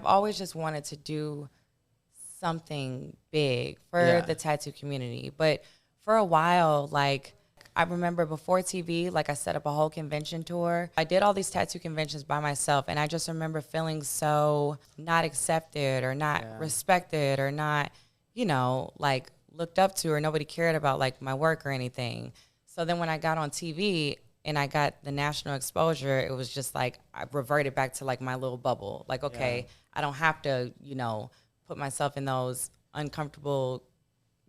I've always just wanted to do something big for the tattoo community. But for a while, like, I remember before TV, like I set up a whole convention tour. I did all these tattoo conventions by myself, and I just remember feeling so not accepted or not respected or not, you know, like looked up to, or nobody cared about like my work or anything. So then when I got on TV and I got the national exposure, it was just like I reverted back to like my little bubble. Like, okay, I don't have to, you know, put myself in those uncomfortable,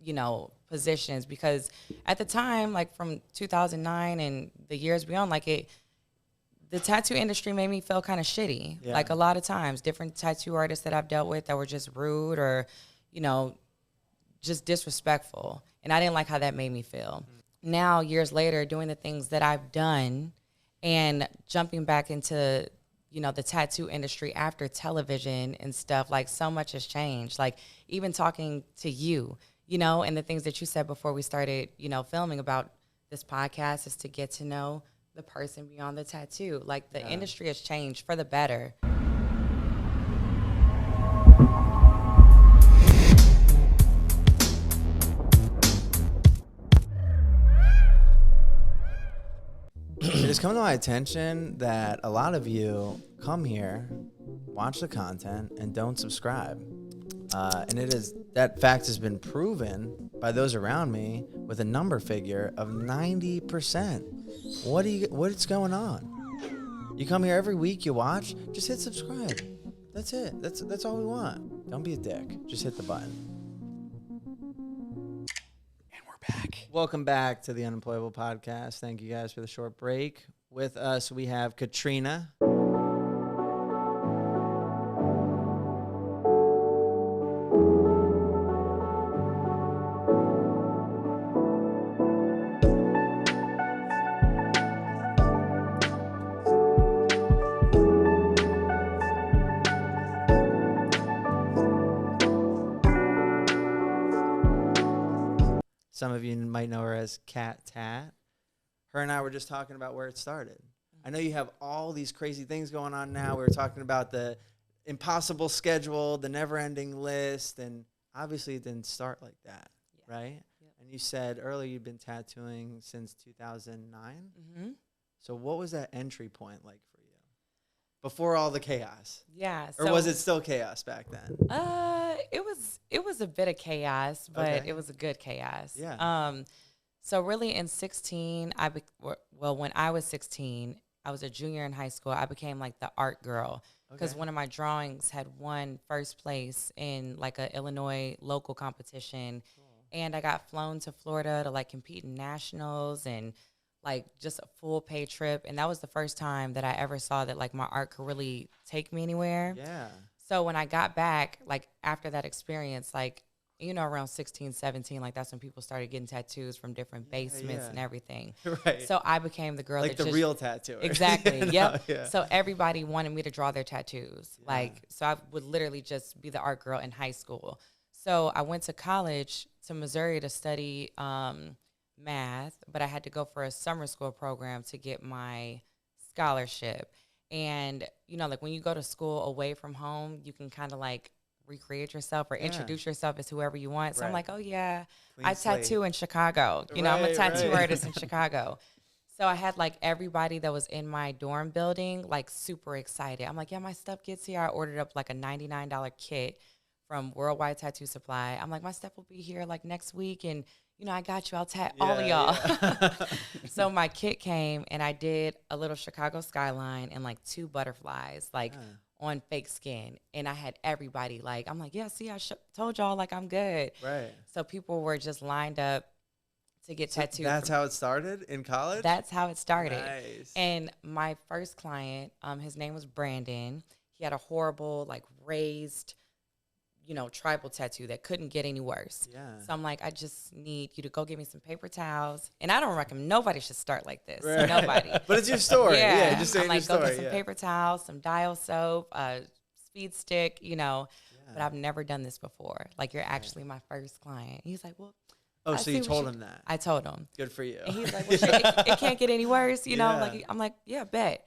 you know, positions, because at the time, like from 2009 and the years beyond, like the tattoo industry made me feel kind of shitty. Like a lot of times, different tattoo artists that I've dealt with that were just rude or, you know, just disrespectful. And I didn't like how that made me feel. Now, years later, doing the things that I've done and jumping back into, you know, the tattoo industry after television and stuff, like so much has changed. Like even talking to you, you know, and the things that you said before we started, you know, filming about this podcast is to get to know the person beyond the tattoo. Like the industry has changed for the better. It has come to my attention that a lot of you come here, watch the content, and don't subscribe. And that fact has been proven by those around me with a number figure of 90%. What's going on? You come here every week, you watch, just hit subscribe. That's it. That's all we want. Don't be a dick. Just hit the button. And we're back. Welcome back to the Unemployable podcast. Thank you guys for the short break. With us, we have Katrina. Some of you might know her as Cat Tat. Her and I were just talking about where it started. I know you have all these crazy things going on now. We were talking about the impossible schedule, the never-ending list, and obviously it didn't start like that, right? Yep. And you said earlier you've been tattooing since 2009. Mm-hmm. So what was that entry point like for you? Before all the chaos? Yeah. Or was it still chaos back then? It was a bit of chaos, but it was a good chaos. Yeah. So really in 16, when I was 16, I was a junior in high school. I became like the art girl because one of my drawings had won first place in like a Illinois local competition. Cool. And I got flown to Florida to like compete in nationals and like just a full pay trip. And that was the first time that I ever saw that like my art could really take me anywhere. Yeah. So when I got back, like after that experience, like, you know, around 16, 17, like that's when people started getting tattoos from different basements and everything. Right. So I became the girl like that the real tattooer. Exactly. You know? Yep. Yeah. So everybody wanted me to draw their tattoos. Yeah. Like, so I would literally just be the art girl in high school. So I went to college to Missouri to study math, but I had to go for a summer school program to get my scholarship. And, you know, like when you go to school away from home, you can kind of like recreate yourself or introduce yourself as whoever you want. So I'm like, oh yeah, I tattoo in Chicago. You know, I'm a tattoo artist in Chicago. So I had like everybody that was in my dorm building, like super excited. I'm like, yeah, my stuff gets here. I ordered up like a $99 kit from Worldwide Tattoo Supply. I'm like, my stuff will be here like next week. And, you know, I got you. I'll tat all of y'all. Yeah. So my kit came and I did a little Chicago skyline and like 2 butterflies, like on fake skin. And I had everybody like, I'm like, yeah, see, I told y'all like I'm good. Right. So people were just lined up to get tattooed. That's how it started in college? That's how it started. Nice. And my first client, his name was Brandon. He had a horrible, like raised, you know, tribal tattoo that couldn't get any worse. Yeah. So I'm like, I just need you to go get me some paper towels. And I don't recommend, nobody should start like this. Right. Nobody. But it's your story. Yeah. Just saying I'm like, your story. Go get some paper towels, some dial soap, speed stick, you know. Yeah. But I've never done this before. Like, you're actually my first client. He's like, well. Oh, so you told him that? I told him. Good for you. And he's like, well, shit, it can't get any worse, you know? Like, I'm like, yeah, bet.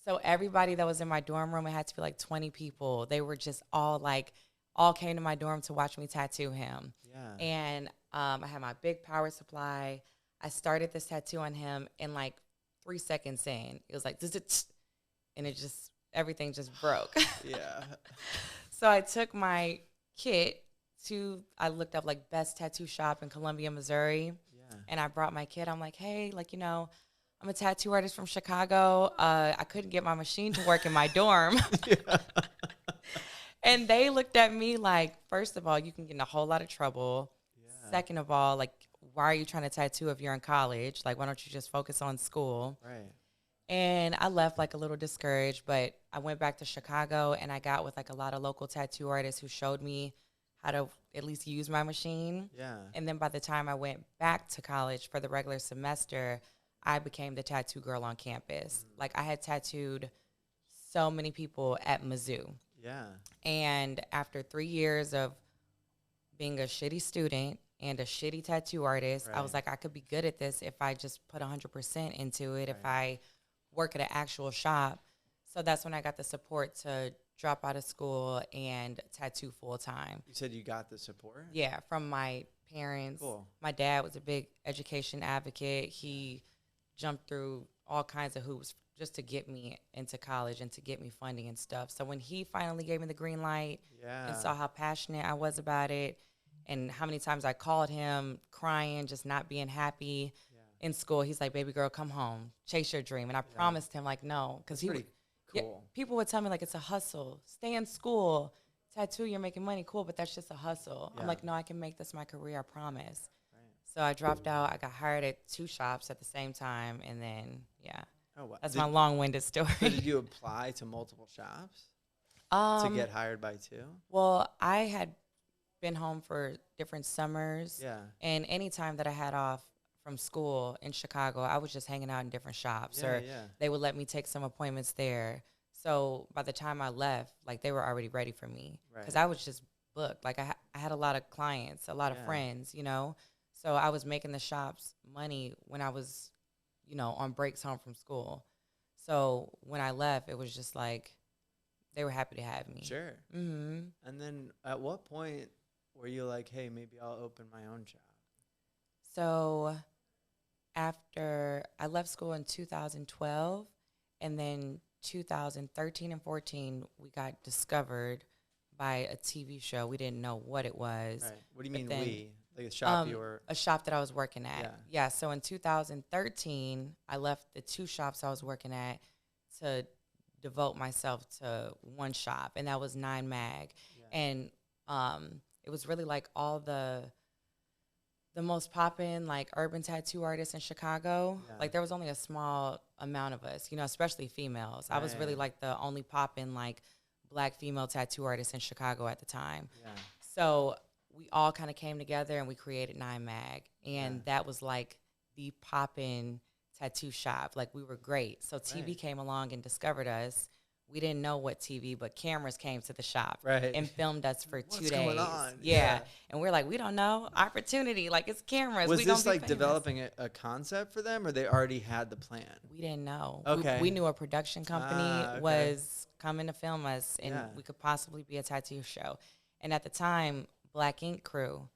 So everybody that was in my dorm room, it had to be like 20 people. They were just all came to my dorm to watch me tattoo him. Yeah. And I had my big power supply. I started this tattoo on him, and like 3 seconds in, it was like, and it just, everything just broke. Yeah. So I took my kit I looked up like best tattoo shop in Columbia, Missouri. Yeah. And I brought my kit. I'm like, hey, like, I'm a tattoo artist from Chicago. I couldn't get my machine to work in my dorm. And they looked at me like, first of all, you can get in a whole lot of trouble. Yeah. Second of all, like, why are you trying to tattoo if you're in college? Like, why don't you just focus on school? Right. And I left like a little discouraged, but I went back to Chicago and I got with like a lot of local tattoo artists who showed me how to at least use my machine. Yeah. And then by the time I went back to college for the regular semester, I became the tattoo girl on campus. Like, I had tattooed so many people at Mizzou. Yeah. And after 3 years of being a shitty student and a shitty tattoo artist, I was like, I could be good at this if I just put 100% into it, if I work at an actual shop. So that's when I got the support to drop out of school and tattoo full time. You said you got the support? Yeah, from my parents. Cool. My dad was a big education advocate. He jumped through all kinds of hoops just to get me into college and to get me funding and stuff. So when he finally gave me the green light and saw how passionate I was about it and how many times I called him crying, just not being happy in school, he's like, baby girl, come home, chase your dream. And I promised him, like, no, because he would. Cool. Yeah, people would tell me, like, it's a hustle. Stay in school. Tattoo, you're making money. Cool, but that's just a hustle. I'm like, no, I can make this my career, I promise. So I dropped out. I got hired at 2 shops at the same time. And then, Oh, wow. That's my long-winded story. So did you apply to multiple shops to get hired by 2? Well, I had been home for different summers. Yeah. And any time that I had off from school in Chicago, I was just hanging out in different shops, or they would let me take some appointments there. So by the time I left, like, they were already ready for me because I was just booked. Like, I had a lot of clients, a lot of friends, So I was making the shops money when I was, on breaks home from school. So when I left, it was just like they were happy to have me. Sure. Mm-hmm. And then at what point were you like, hey, maybe I'll open my own shop? So after I left school in 2012, and then 2013 and 14, we got discovered by a TV show. We didn't know what it was. Right. What do you mean we? Like a shop you were? A shop that I was working at. Yeah. So in 2013, I left the 2 shops I was working at to devote myself to one shop, and that was 9 Mag. Yeah. And it was really like all the most poppin', like, urban tattoo artists in Chicago. Yeah. Like, there was only a small amount of us, especially females. Right. I was really like the only poppin', like, Black female tattoo artist in Chicago at the time. Yeah. So we all kind of came together and we created 9 Mag. And that was like the poppin' tattoo shop. Like, we were great. So TV came along and discovered us. We didn't know what TV, but cameras came to the shop and filmed us for 2 days. What's going on? Yeah. And we're like, we don't know. Opportunity. Like, it's cameras. Was this like developing a concept for them, or they already had the plan? We didn't know. Okay. We knew a production company was coming to film us, and we could possibly be a tattoo show. And at the time, Black Ink Crew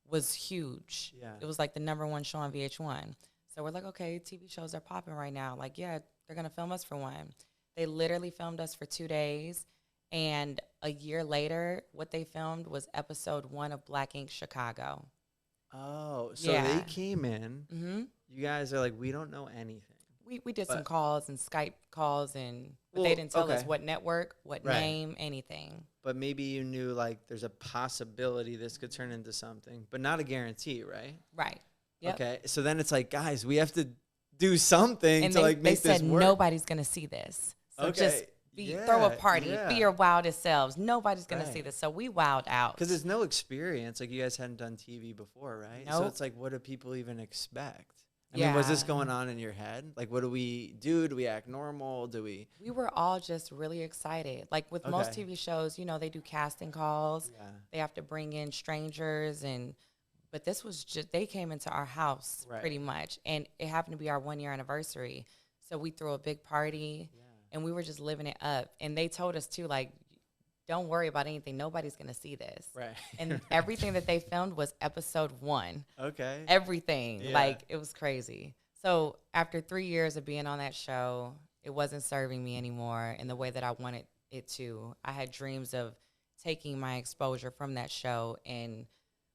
was huge. Yeah. It was like the #1 show on VH1. So we're like, okay, TV shows are popping right now. Like, yeah, they're going to film us for one. They literally filmed us for 2 days, and a year later, what they filmed was episode 1 of Black Ink Chicago. Oh, so they came in. Mm-hmm. You guys are like, we don't know anything. We did some calls and Skype calls, but they didn't tell us what network, what name, anything. But maybe you knew, like, there's a possibility this could turn into something, but not a guarantee, right? Right. Yep. Okay, so then it's like, guys, we have to do something to make this work. They said nobody's going to see this. So just throw a party, be your wildest selves. Nobody's going to see this. So we wowed out. Because there's no experience. Like, you guys hadn't done TV before, right? Nope. So it's like, what do people even expect? I mean, was this going on in your head? Like, what do we do? Do we act normal? We were all just really excited. Like, with most TV shows, they do casting calls. Yeah. They have to bring in strangers. But this was just, they came into our house pretty much. And it happened to be our 1-year anniversary. So we threw a big party. Yeah. and we were just living it up. And they told us too, like, don't worry about anything. Nobody's going to see this. Right. And everything that they filmed was episode 1. Okay. Everything. Yeah. Like, it was crazy. So after 3 years of being on that show, it wasn't serving me anymore in the way that I wanted it to. I had dreams of taking my exposure from that show and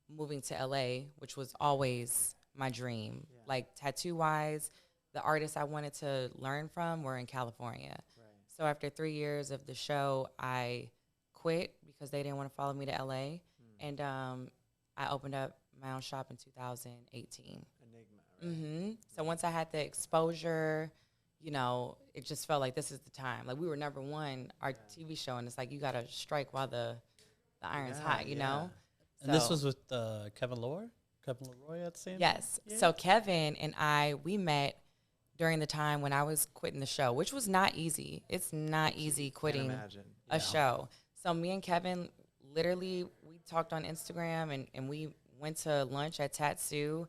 moving to LA, which was always my dream. Yeah. Like, tattoo-wise, the artists I wanted to learn from were in California. Right. So after 3 years of the show, I quit because they didn't want to follow me to LA. And I opened up my own shop in 2018. Enigma, right? So once I had the exposure, you know, it just felt like this is the time. Like, we were #1, our TV show, and it's like, you got to strike while the iron's hot, you know? And this was with Kevin Leroy at the same time? Yes. Yeah. So Kevin and I, we met during the time when I was quitting the show, which was not easy. It's not easy quitting a show. So me and Kevin, literally, we talked on Instagram, and we went to lunch at Tattoo,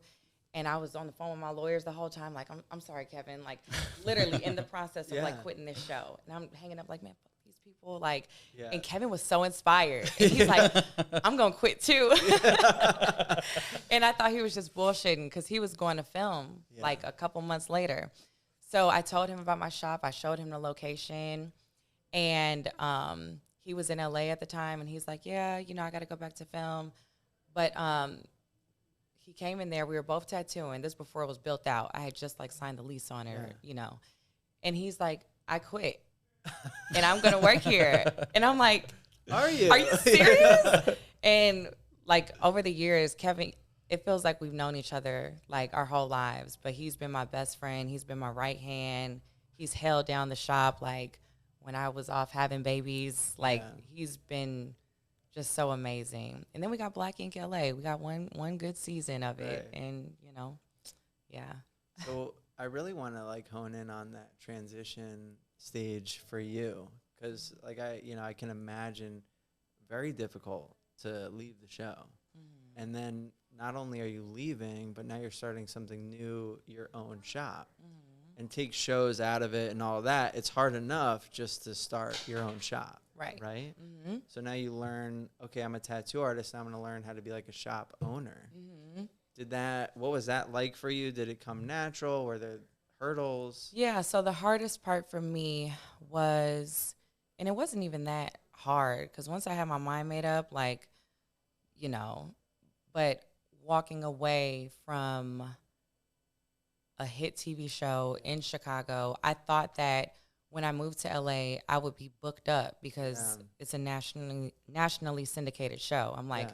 and I was on the phone with my lawyers the whole time, like, I'm sorry, Kevin, like, literally in the process of, like, quitting this show. And I'm hanging up like, man, fuck these people. Like, and Kevin was so inspired. And he's like, I'm going to quit too. And I thought he was just bullshitting because he was going to film, like, a couple months later. So I told him about my shop. I showed him the location. And he was in LA at the time, and he's like, yeah, you know, I got to go back to film. But he came in there. We were both tattooing. This before it was built out. I had just, like, signed the lease on it, you know. And he's like, I quit, and I'm going to work here. And I'm like, Are you serious? And, like, over the years, Kevin, it feels like we've known each other, like, our whole lives. But he's been my best friend. He's been my right hand. He's held down the shop, like, when I was off having babies. Like, he's been just so amazing. And then we got Black Ink LA. We got one good season of it. And, you know, So I really want to, like, hone in on that transition stage for you. Because, like, I can imagine very difficult to leave the show. Mm-hmm. And then not only are you leaving, but now you're starting something new, your own shop. Mm-hmm. And take shows out of it and all of that. It's hard enough just to start your own shop. Right. Mm-hmm. So now you learn, okay, I'm a tattoo artist. Now I'm going to learn how to be like a shop owner. Mm-hmm. What was that like for you? Did it come natural? Were there hurdles? Yeah. So the hardest part for me was, and it wasn't even that hard, because once I had my mind made up, like, you know, but walking away from a hit TV show in Chicago, I thought that when I moved to LA, I would be booked up because it's a nationally syndicated show. I'm like,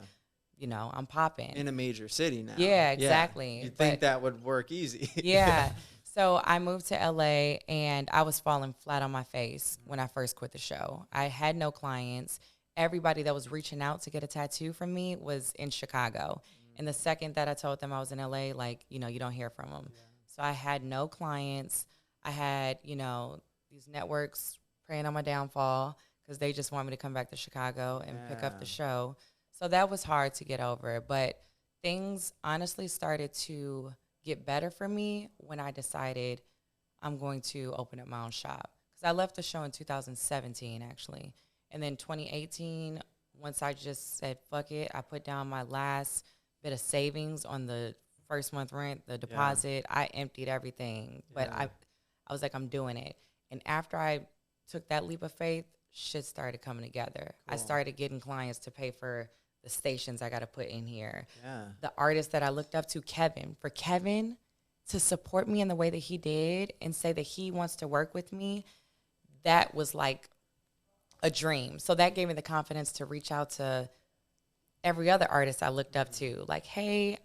you know, I'm popping. In a major city now. Yeah, exactly. You'd think that would work easy. Yeah. So I moved to LA, and I was falling flat on my face when I first quit the show. I had no clients. Everybody that was reaching out to get a tattoo from me was in Chicago. And the second that I told them I was in LA, like, you know, you don't hear from them. So I had no clients. I had, you know, these networks preying on my downfall because they just want me to come back to Chicago and pick up the show. So that was hard to get over. But things honestly started to get better for me when I decided I'm going to open up my own shop. Because I left the show in 2017, actually. And then 2018, once I just said, fuck it, I put down my last bit of savings on the first month rent, the deposit. I emptied everything. But I was like, I'm doing it. And after I took that leap of faith, shit started coming together. Cool. I started getting clients to pay for the stations I got to put in here. Yeah. The artist that I looked up to, Kevin, for Kevin to support me in the way that he did and say that he wants to work with me, that was like a dream. So that gave me the confidence to reach out to every other artist I looked up to. Like, hey,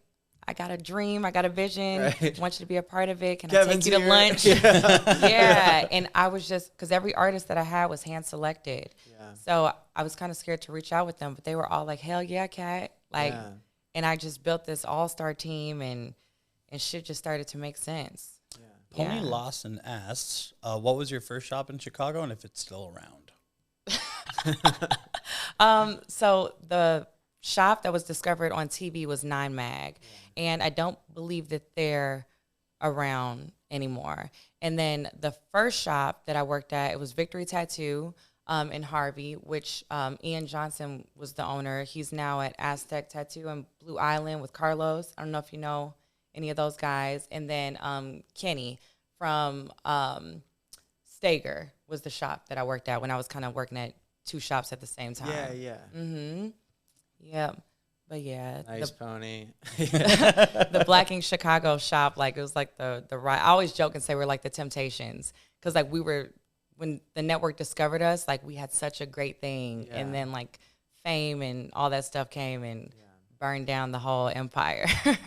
I got a dream. I got a vision. Right. I want you to be a part of it. Can Kevin's I take you to lunch? Yeah. And I was just, because every artist that I had was hand selected. Yeah. So I was kind of scared to reach out with them, but they were all like, hell yeah, Cat. Like, and I just built this all-star team, and shit just started to make sense. Yeah. Pony Lawson asks, what was your first shop in Chicago, and if it's still around? So the shop that was discovered on TV was 9 Mag. Yeah. And I don't believe that they're around anymore. And then the first shop that I worked at, it was Victory Tattoo in Harvey, which Ian Johnson was the owner. He's now at Aztec Tattoo in Blue Island with Carlos. I don't know if you know any of those guys. And then Kenny from Stager was the shop that I worked at when I was kind of working at 2 shops at the same time. Yeah. Mm-hmm. Yep. But yeah. Nice pony. The Black Ink Chicago shop, like, it was like the right. I always joke and say we're like the Temptations. Because, like, we were, when the network discovered us, like, we had such a great thing. Yeah. And then, like, fame and all that stuff came and burned down the whole empire. Right.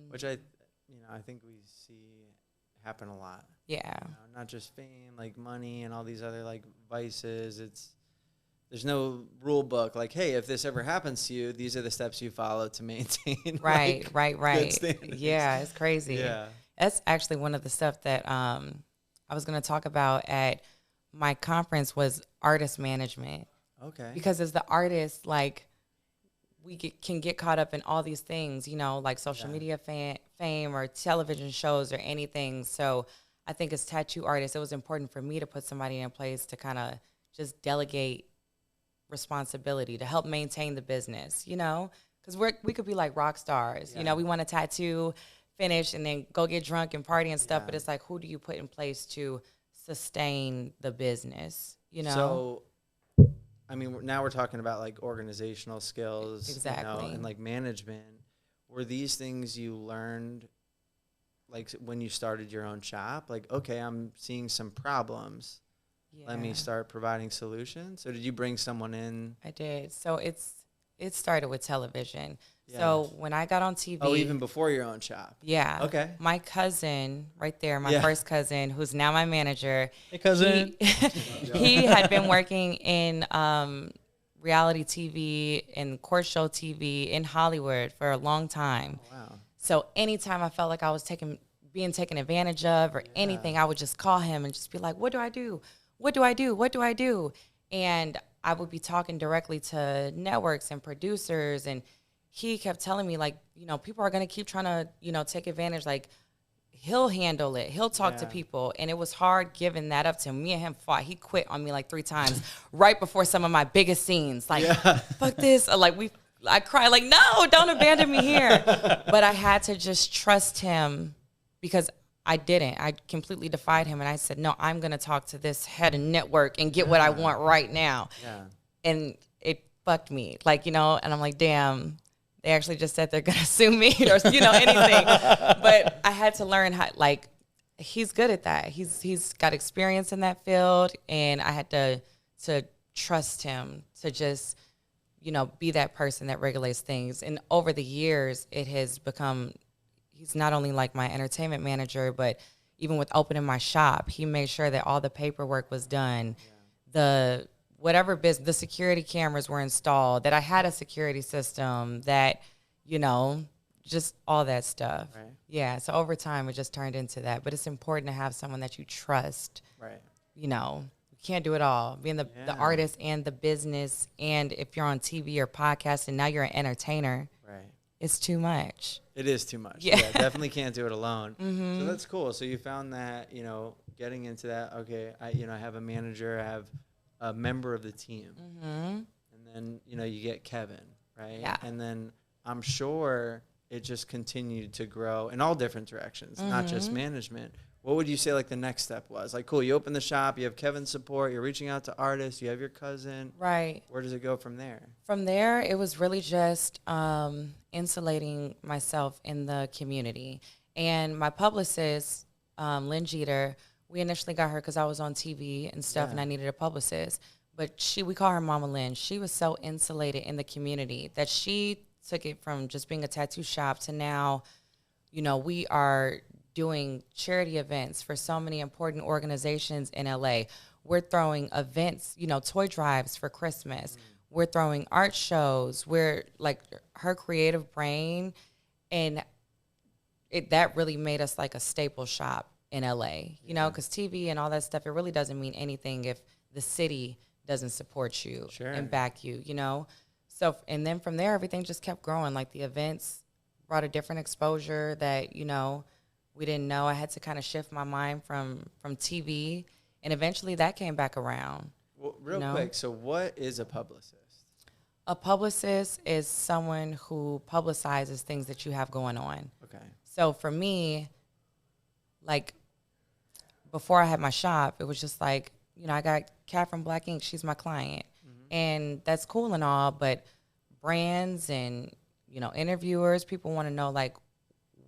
Which I think we see happen a lot. Yeah. Not just fame, like money and all these other like vices. There's no rule book like, hey, if this ever happens to you, these are the steps you follow to maintain. Right, like, right. good standards. Yeah, it's crazy. Yeah. That's actually one of the stuff that I was going to talk about at my conference was artist management. Okay. Because as the artist, like, we can get caught up in all these things, like social media fame or television shows or anything. So I think as tattoo artists, it was important for me to put somebody in place to kind of just delegate responsibility to help maintain the business, because we could be like rock stars. We want a tattoo finish and then go get drunk and party and stuff. But it's like, who do you put in place to sustain the business, So, I mean, now we're talking about like organizational skills, exactly, and like management. Were these things you learned like when you started your own shop? Like, okay, I'm seeing some problems. Yeah. Let me start providing solutions. So did you bring someone in? I did. So it started with television. Yeah. So when I got on TV. Oh, even before your own shop. Yeah. Okay. My cousin right there, my first cousin, who's now my manager. Hey, cousin. He had been working in reality TV and court show TV in Hollywood for a long time. Oh, wow. So anytime I felt like I was being taken advantage of or anything, I would just call him and just be like, what do I do? What do I do? What do I do? And I would be talking directly to networks and producers, and he kept telling me, like, people are going to keep trying to, take advantage. Like, he'll handle it. He'll talk to people. And it was hard giving that up to him. Me and him fought. He quit on me like 3 times right before some of my biggest scenes. Like, fuck this. I cried like, no, don't abandon me here. But I had to just trust him because I didn't. I completely defied him. And I said, no, I'm going to talk to this head of network and get what I want right now. Yeah. And it fucked me. Like, and I'm like, damn, they actually just said they're going to sue me or, anything. But I had to learn how, like, he's good at that. He's got experience in that field. And I had to trust him to just, be that person that regulates things. And over the years, it has become, he's not only like my entertainment manager, but even with opening my shop, he made sure that all the paperwork was done. Yeah. The security cameras were installed, that I had a security system, that, just all that stuff. Right. Yeah. So over time, it just turned into that. But it's important to have someone that you trust. Right. You can't do it all. Being the artist and the business, and if you're on TV or podcast and now you're an entertainer, right, it's too much. It is too much. Yeah, definitely can't do it alone. Mm-hmm. So that's cool. So you found that, getting into that, okay, I have a manager, I have a member of the team. Mm-hmm. And then, you get Kevin, right? Yeah. And then I'm sure it just continued to grow in all different directions, not just management. What would you say, like, the next step was? Like, cool, you open the shop, you have Kevin's support, you're reaching out to artists, you have your cousin. Right. Where does it go from there? From there, it was really just insulating myself in the community. And my publicist, Lynn Jeter, we initially got her because I was on TV and stuff, and I needed a publicist. But we call her Mama Lynn. She was so insulated in the community that she took it from just being a tattoo shop to now, we are doing charity events for so many important organizations in LA. We're throwing events, toy drives for Christmas. We're throwing art shows. We're like her creative brain, and that really made us like a staple shop in LA, because TV and all that stuff, it really doesn't mean anything if the city doesn't support you and back you, So, and then from there, everything just kept growing. Like the events brought a different exposure that, we didn't know. I had to kind of shift my mind from TV, and eventually that came back around. Well, real quick, so what is a publicist? A publicist is someone who publicizes things that you have going on. Okay. So for me, like, before I had my shop, it was just like, I got Cat from Black Ink. She's my client. And that's cool and all, but brands and, interviewers, people want to know, like,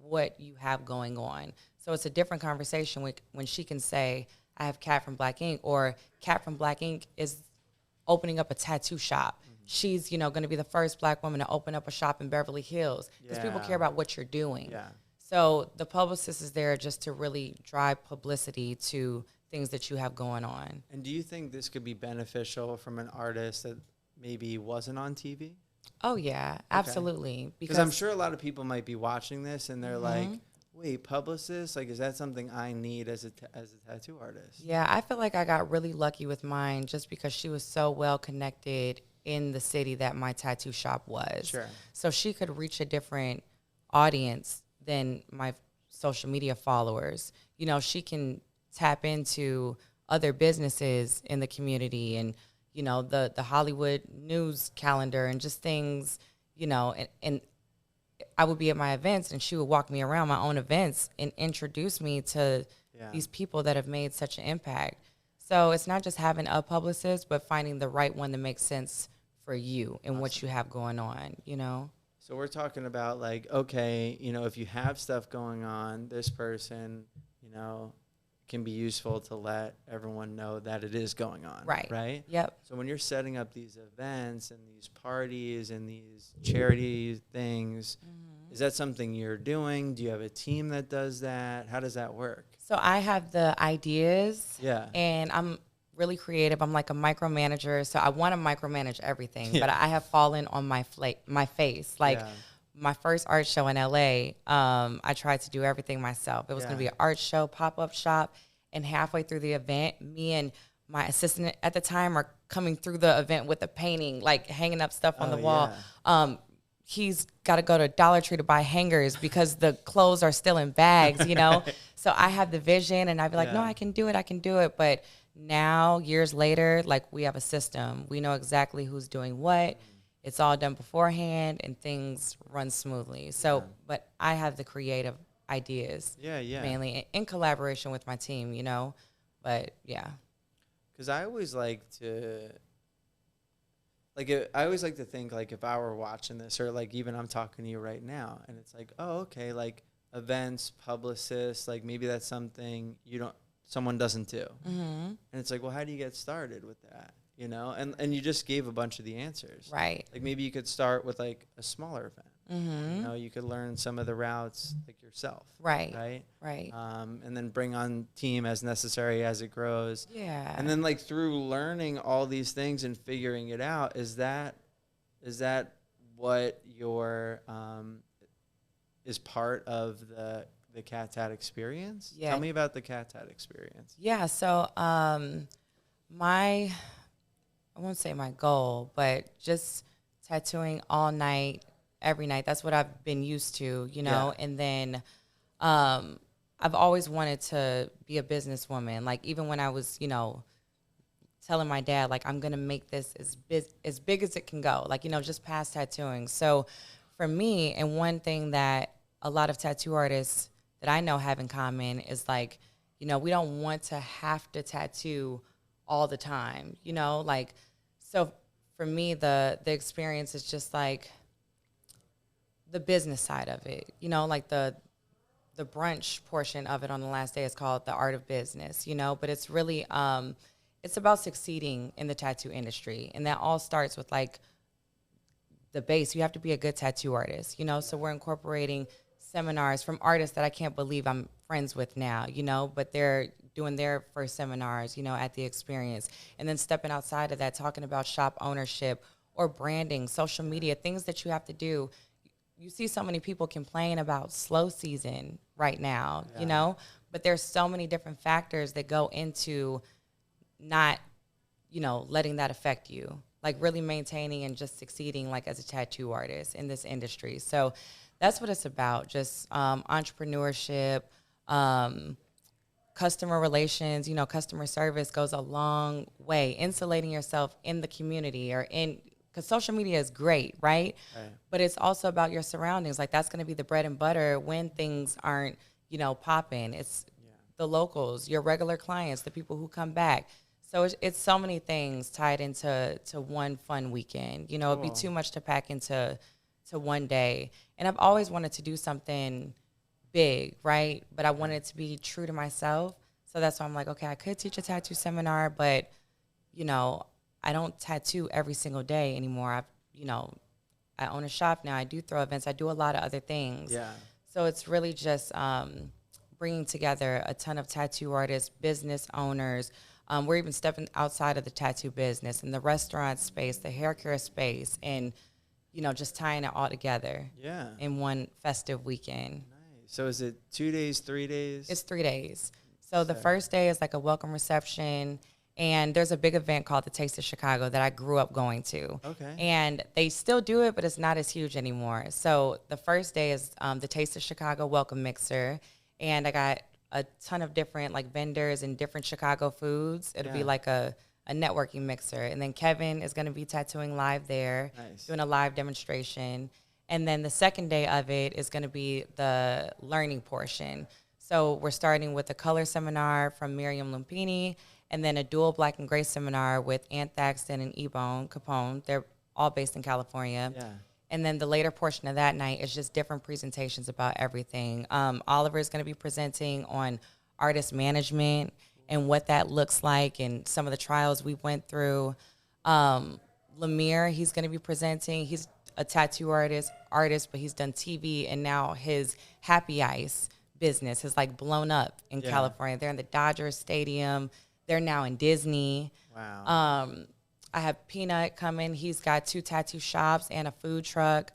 what you have going on. So it's a different conversation when she can say, I have Cat from Black Ink, or Cat from Black Ink is opening up a tattoo shop. She's, going to be the first Black woman to open up a shop in Beverly Hills, because people care about what you're doing. Yeah. So the publicist is there just to really drive publicity to things that you have going on. And do you think this could be beneficial from an artist that maybe wasn't on TV? Oh, yeah, absolutely. Because I'm sure a lot of people might be watching this and they're like, wait, publicist? Like, is that something I need as a tattoo artist? Yeah, I feel like I got really lucky with mine just because she was so well connected in the city that my tattoo shop was. Sure. So she could reach a different audience than my social media followers. She can tap into other businesses in the community and, the Hollywood news calendar and just things, and I would be at my events and she would walk me around my own events and introduce me to these people that have made such an impact. So it's not just having a publicist, but finding the right one that makes sense for you and what you have going on, So we're talking about, like, okay, if you have stuff going on, this person, can be useful to let everyone know that it is going on. Right. Right? Yep. So when you're setting up these events and these parties and these charity things, is that something you're doing? Do you have a team that does that? How does that work? So I have the ideas. Yeah. And I'm really creative. I'm like a micromanager. So I want to micromanage everything, but I have fallen on my face. Like, my first art show in LA, I tried to do everything myself. It was going to be an art show, pop-up shop, and halfway through the event, me and my assistant at the time are coming through the event with a painting, like hanging up stuff on the wall. He's got to go to Dollar Tree to buy hangers because the clothes are still in bags, So I have the vision, and I'd be like, no, I can do it. But now, years later, like, we have a system. We know exactly who's doing what. It's all done beforehand, and things run smoothly. So, but I have the creative ideas, mainly in collaboration with my team, But yeah, because I always like to, think, like, if I were watching this, or like even I'm talking to you right now, and it's like, oh, okay, like events, publicists, like maybe that's something someone doesn't do, and it's like, well, how do you get started with that? And you just gave a bunch of the answers. Right. Like, maybe you could start with, like, a smaller event. You could learn some of the routes, like, yourself. Right. Right? Right. And then bring on team as necessary as it grows. Yeah. And then, like, through learning all these things and figuring it out, is that what your is part of the Cat Tat Experience? Yeah. Tell me about the Cat Tat Experience. Yeah. So I won't say my goal, but just tattooing all night, every night. That's what I've been used to, And then I've always wanted to be a businesswoman. Like, even when I was, telling my dad, like, I'm going to make this as big as it can go. Like, just past tattooing. So for me, and one thing that a lot of tattoo artists that I know have in common is, like, we don't want to have to tattoo all the time, like, so for me, the experience is just like the business side of it, like the brunch portion of it on the last day is called The Art of Business, but it's really, it's about succeeding in the tattoo industry. And that all starts with, like, the base. You have to be a good tattoo artist, so we're incorporating seminars from artists that I can't believe I'm friends with now, but they're doing their first seminars, at the Experience. And then stepping outside of that, talking about shop ownership or branding, social media, things that you have to do. You see so many people complain about slow season right now, but there's so many different factors that go into not, letting that affect you, like really maintaining and just succeeding, like, as a tattoo artist in this industry. So that's what it's about, just entrepreneurship, Customer relations, you know, customer service goes a long way. Insulating yourself in the community because social media is great, right? But it's also about your surroundings. Like, that's going to be the bread and butter when things aren't, you know, popping. It's the locals, your regular clients, the people who come back. So it's so many things tied into one fun weekend. You know, it'd be too much to pack into one day. And I've always wanted to do something big, right? But I wanted to be true to myself. So that's why I'm like, okay, I could teach a tattoo seminar, but, you know, I don't tattoo every single day anymore. I own a shop now. I do throw events. I do a lot of other things. Yeah. So it's really just bringing together a ton of tattoo artists, business owners. We're even stepping outside of the tattoo business and the restaurant space, the hair care space, and, you know, just tying it all together in one festive weekend. So is it 2 days, 3 days? It's 3 days. So the first day is like a welcome reception, and there's a big event called the Taste of Chicago that I grew up going to. Okay. And they still do it, but it's not as huge anymore. So the first day is the Taste of Chicago welcome mixer, and I got a ton of different like vendors and different Chicago foods. It'll be like a networking mixer. And then Kevin is going to be tattooing live there, doing a live demonstration. And then the second day of it is going to be the learning portion. So we're starting with a color seminar from Miriam Lumpini, and then a dual black and gray seminar with Ant Thaxton and Ebone Capone. They're all based in California. Yeah. And then the later portion of that night is just different presentations about everything. Oliver is going to be presenting on artist management and what that looks like and some of the trials we went through. Lemire, he's going to be presenting. He's a tattoo artist, but he's done TV, and now his Happy Ice business has like blown up in California. They're in the Dodgers Stadium. They're now in Disney. Wow. I have Peanut coming. He's got 2 tattoo shops and a food truck.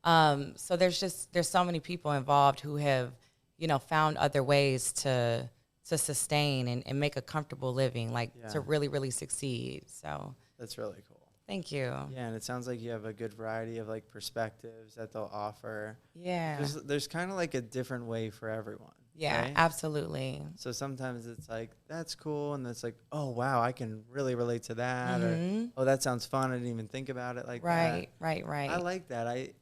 So there's so many people involved who have, you know, found other ways to sustain and make a comfortable living, like to really, really succeed. So that's really cool. Thank you. Yeah, and it sounds like you have a good variety of like perspectives that they'll offer. Yeah. There's kind of like a different way for everyone. Yeah, right? Absolutely. So sometimes it's like, that's cool, and it's like, oh, wow, I can really relate to that, or, oh, that sounds fun, I didn't even think about it like that. Right. I like that.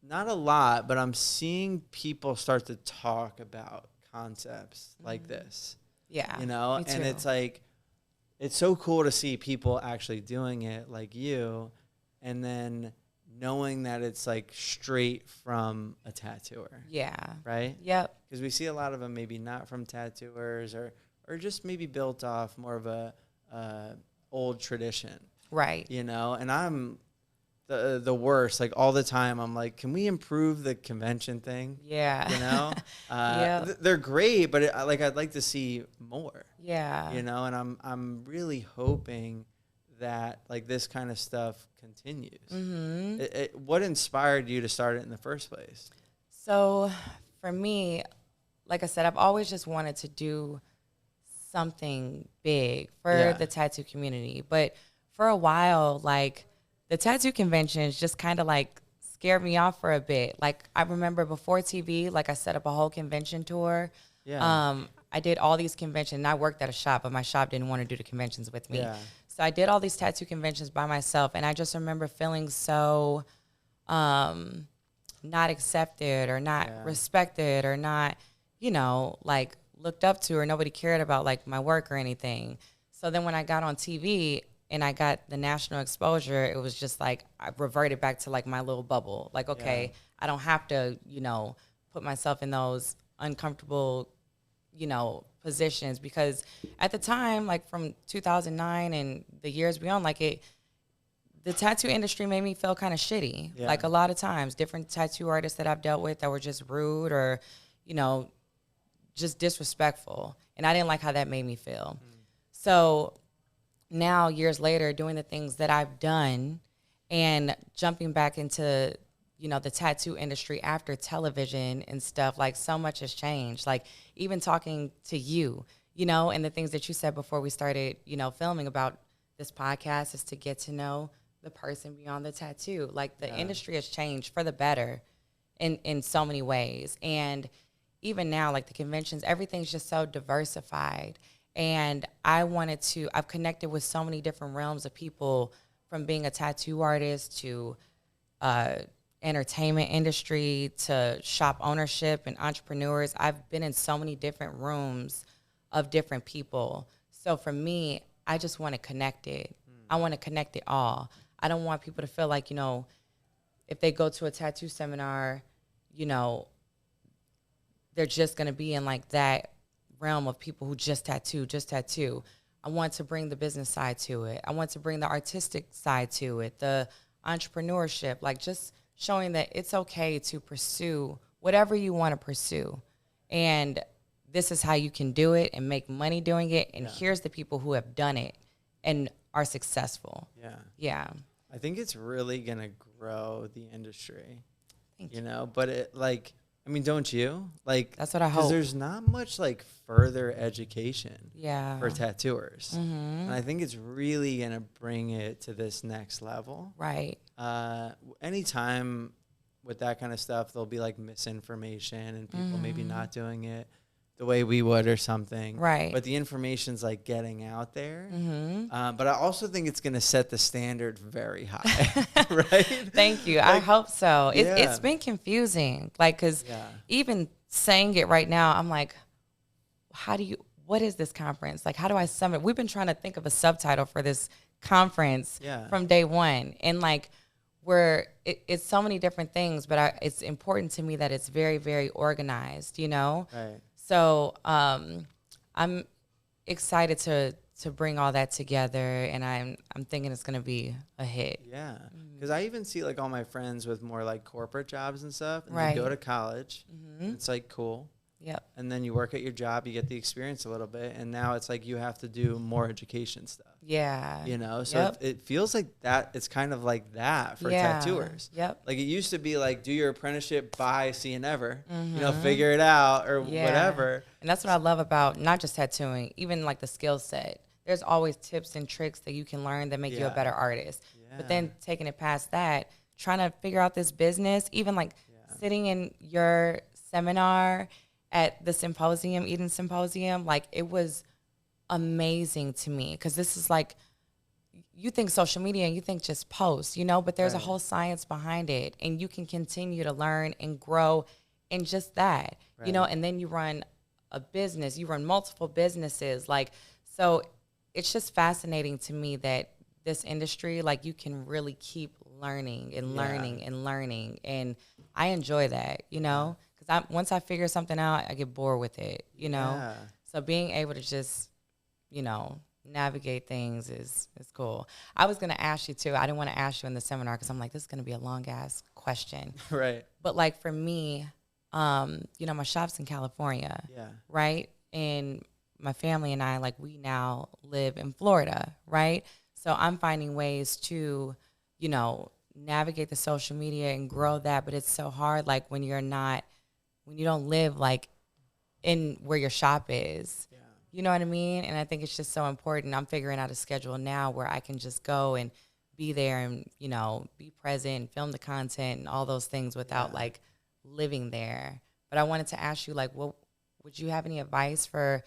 Not a lot, but I'm seeing people start to talk about concepts like this. Yeah, you know, and it's like, it's so cool to see people actually doing it like you, and then knowing that it's like straight from a tattooer. Yeah. Right? Yep. Because we see a lot of them maybe not from tattooers or just maybe built off more of a old tradition. Right. You know, and I'm the worst. Like all the time I'm like, can we improve the convention thing? Yeah. You know? They're great, but I'd like to see more. Yeah. You know, and I'm really hoping that like this kind of stuff continues. Mm-hmm. What inspired you to start it in the first place? So for me, like I said, I've always just wanted to do something big for the tattoo community. But for a while, like the tattoo conventions just kind of like scared me off for a bit. Like I remember before TV, like I set up a whole convention tour. Yeah. I did all these conventions, and I worked at a shop, but my shop didn't want to do the conventions with me. Yeah. So I did all these tattoo conventions by myself, and I just remember feeling so not accepted or not respected or not, you know, like looked up to, or nobody cared about like my work or anything. So then when I got on TV and I got the national exposure, it was just like I reverted back to like my little bubble. Like, okay, I don't have to, you know, put myself in those uncomfortable, you know, positions, because at the time, like from 2009 and the years beyond, like the tattoo industry made me feel kind of shitty. Yeah. Like a lot of times, different tattoo artists that I've dealt with that were just rude or, you know, just disrespectful. And I didn't like how that made me feel. So now, years later, doing the things that I've done and jumping back into, you know, the tattoo industry after television and stuff, like so much has changed. Like even talking to you, you know, and the things that you said before we started, you know, filming about this podcast is to get to know the person beyond the tattoo. Like the industry has changed for the better in so many ways. And even now, like the conventions, everything's just so diversified. And I've connected with so many different realms of people, from being a tattoo artist to entertainment industry to shop ownership and entrepreneurs. I've been in so many different rooms of different people. So for me, I just want to connect it. I want to connect it all. I don't want people to feel like, you know, if they go to a tattoo seminar, you know, they're just going to be in like that realm of people who just tattoo. I want to bring the business side to it. I want to bring the artistic side to it, the entrepreneurship, like just showing that it's okay to pursue whatever you want to pursue. And this is how you can do it and make money doing it. And here's the people who have done it and are successful. Yeah. Yeah. I think it's really going to grow the industry. Thank you know, but it like, I mean, don't you? Like, that's what I hope. Because there's not much like further education for tattooers. Mm-hmm. And I think it's really going to bring it to this next level. Right. Anytime with that kind of stuff, there'll be like misinformation and people maybe not doing it the way we would or something. Right. But the information's like getting out there. But I also think it's going to set the standard very high. Right? Thank you. Like, I hope so. It's been confusing. Like, because even saying it right now, I'm like, what is this conference? Like, how do I sum it? We've been trying to think of a subtitle for this conference from day one. And like, it's so many different things, but it's important to me that it's very, very organized, you know? Right. So I'm excited to bring all that together, and I'm thinking it's going to be a hit. Yeah, because I even see like all my friends with more like corporate jobs and stuff, and right. they go to college. It's like cool. Yep. And then you work at your job, you get the experience a little bit, and now it's like you have to do more education stuff. Yeah. You know, so it feels like that. It's kind of like that for tattooers. Yep. Like it used to be like do your apprenticeship, buy, see you never. You know, figure it out or whatever. And that's what I love about not just tattooing, even like the skill set. There's always tips and tricks that you can learn that make you a better artist. But then taking it past that, trying to figure out this business, even like sitting in your seminar at the symposium, Eden Symposium, like it was amazing to me, because this is like, you think social media and you think just post, you know, but there's a whole science behind it, and you can continue to learn and grow in just that, you know, and then you run a business, you run multiple businesses, like, so it's just fascinating to me that this industry, like you can really keep learning and learning and learning, and I enjoy that, you know. Once I figure something out, I get bored with it, you know? Yeah. So being able to just, you know, navigate things is cool. I was going to ask you, too. I didn't want to ask you in the seminar because I'm like, this is going to be a long-ass question. Right. But, like, for me, you know, my shop's in California, right? And my family and I, like, we now live in Florida, right? So I'm finding ways to, you know, navigate the social media and grow that, but it's so hard, like, when you don't live like in where your shop is, you know what I mean? And I think it's just so important. I'm figuring out a schedule now where I can just go and be there and, you know, be present, film the content and all those things without like living there. But I wanted to ask you, like, would you have any advice for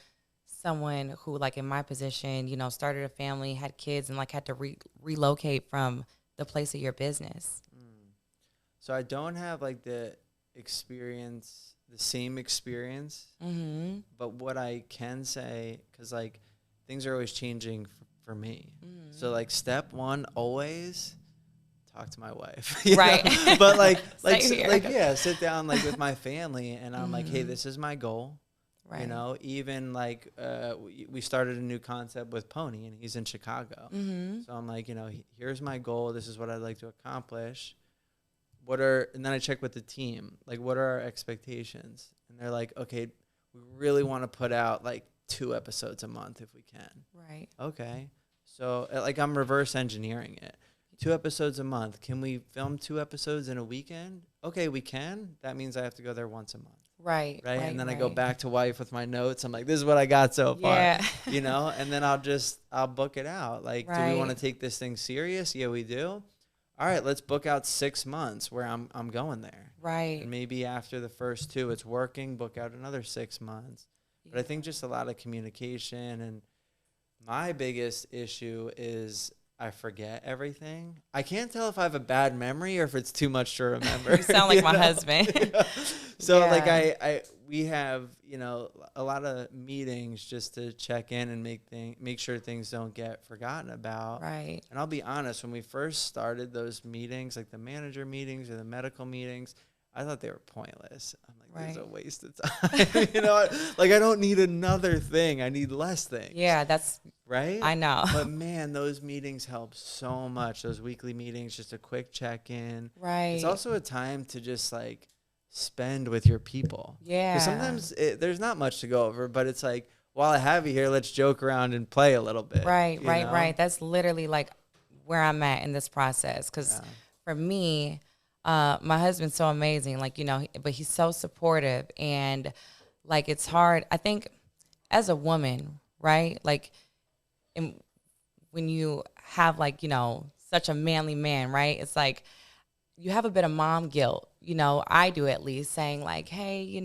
someone who, like in my position, you know, started a family, had kids, and like had to relocate from the place of your business? So I don't have like the same experience, but what I can say, because like things are always changing for me, so like step one, always talk to my wife, right? But like sit down like with my family, and I'm like, hey, this is my goal, right? You know, even like we started a new concept with Pony, and he's in Chicago, so I'm like, you know, here's my goal, this is what I'd like to accomplish. And then I check with the team, like, what are our expectations? And they're like, okay, we really want to put out like 2 episodes a month if we can. Right. Okay. So like I'm reverse engineering it. 2 episodes a month. Can we film 2 episodes in a weekend? Okay, we can. That means I have to go there once a month. Right. And then I go back to wife with my notes. I'm like, this is what I got so far, you know, and then I'll book it out. Like, do we want to take this thing serious? Yeah, we do. all right, let's book out 6 months where I'm going there. Right. And maybe after the first 2, it's working, book out another 6 months. But I think just a lot of communication. And my biggest issue is I forget everything. I can't tell if I have a bad memory or if it's too much to remember. You sound like my husband. Yeah. So Yeah. like we have, a lot of meetings just to check in and make sure things don't get forgotten about. Right. And I'll be honest, when we first started those meetings, like the manager meetings or the medical meetings, I thought they were pointless. I'm like, this is a waste of time. Like I don't need another thing. I need less things. Yeah, that's right. I know. But man, those meetings help so much. Those weekly meetings, just a quick check-in. Right. It's also a time to just like spend with your people. Yeah. Because sometimes there's not much to go over, but it's like, while I have you here, let's joke around and play a little bit. Right. That's literally like where I'm at in this process. Because for me, my husband's so amazing, like, but he's so supportive, and like, it's hard. I think as a woman, right? Like when you have like, such a manly man, right? It's like you have a bit of mom guilt, I do at least, saying like, hey,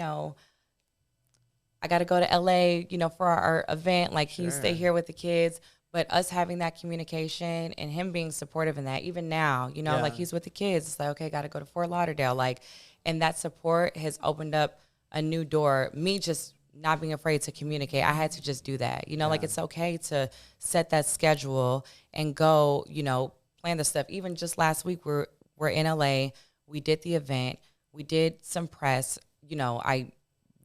I got to go to LA, for our event. Like, can you stay here with the kids? But us having that communication and him being supportive in that, even now, like he's with the kids. It's like, okay, got to go to Fort Lauderdale. Like, and that support has opened up a new door. Me just not being afraid to communicate. I had to just do that. Like it's okay to set that schedule and go, plan the stuff. Even just last week, we're in LA. We did the event. We did some press. I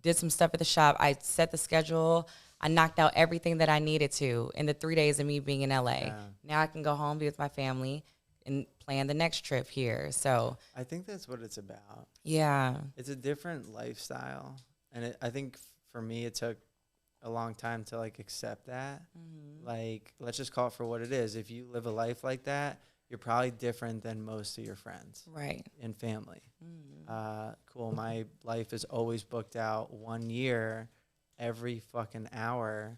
did some stuff at the shop. I set the schedule. I knocked out everything that I needed to in the 3 days of me being in LA. Yeah. Now I can go home, be with my family, and plan the next trip here. So I think that's what it's about. Yeah. It's a different lifestyle. And I think for me, it took a long time to like accept that. Mm-hmm. Like, let's just call it for what it is. If you live a life like that, you're probably different than most of your friends. Right. And family. Mm-hmm. Cool. My life is always booked out 1 year. Every fucking hour.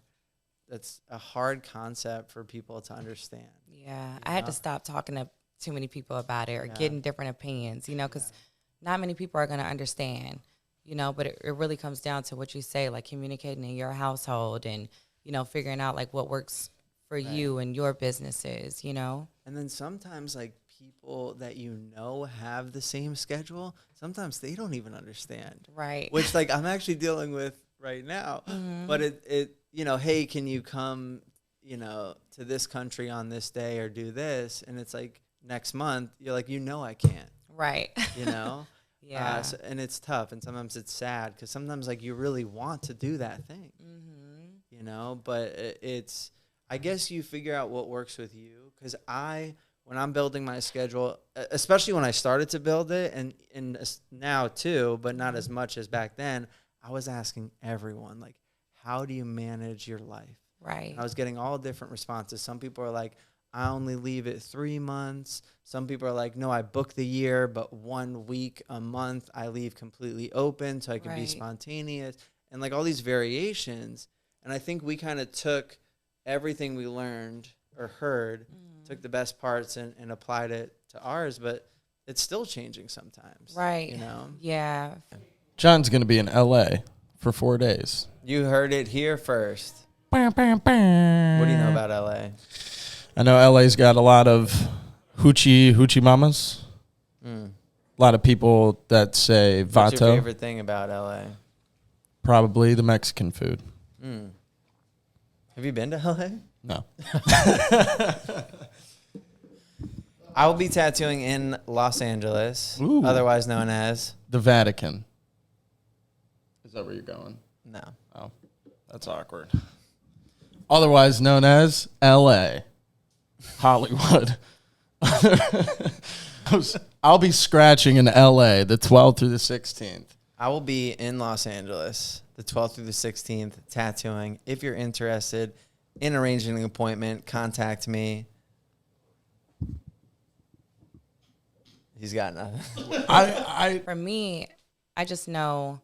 That's a hard concept for people to understand. Yeah, I had to stop talking to too many people about it or getting different opinions, because not many people are going to understand, but it really comes down to what you say, like communicating in your household and, figuring out like what works for you and your businesses, And then sometimes like people that have the same schedule, sometimes they don't even understand. Right. Which like I'm actually dealing with right now. Mm-hmm. But it hey, can you come, to this country on this day or do this? And it's like next month, you're like, I can't. Right. Yeah. And it's tough. And sometimes it's sad because sometimes like you really want to do that thing, but it's, I guess you figure out what works with you. Because when I'm building my schedule, especially when I started to build it and now too, but not as much as back then, I was asking everyone, like, how do you manage your life? Right. And I was getting all different responses. Some people are like, I only leave it 3 months. Some people are like, no, I book the year, but 1 week a month, I leave completely open so I can be spontaneous. And like all these variations. And I think we kind of took everything we learned or heard, took the best parts and applied it to ours, but it's still changing sometimes. Right. Yeah. John's going to be in L.A. for 4 days. You heard it here first. What do you know about L.A.? I know L.A.'s got a lot of hoochie mamas. A lot of people that say vato. What's your favorite thing about L.A.? Probably the Mexican food. Have you been to L.A.? No. I will be tattooing in Los Angeles, otherwise known as the Vatican. Is that where you're going? No. Oh, that's awkward. Otherwise known as L.A. Hollywood. I'll be scratching in L.A. the 12th through the 16th. I will be in Los Angeles the 12th through the 16th tattooing. If you're interested in arranging an appointment, contact me. He's got nothing. For me, I just know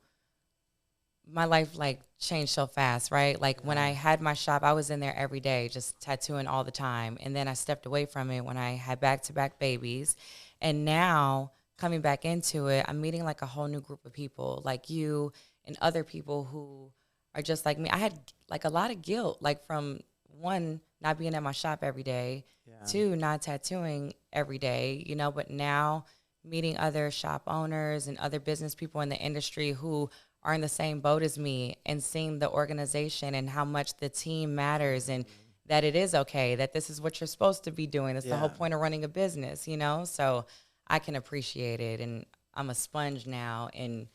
my life like changed so fast, right? Like when I had my shop, I was in there every day just tattooing all the time. And then I stepped away from it when I had back-to-back babies. And now coming back into it, I'm meeting like a whole new group of people like you and other people who are just like me. I had like a lot of guilt, like from one, not being at my shop every day, two, not tattooing every day, you know, but now meeting other shop owners and other business people in the industry who are in the same boat as me, and seeing the organization and how much the team matters, and that it is okay, that this is what you're supposed to be doing. That's the whole point of running a business, you know? So I can appreciate it, and I'm a sponge now in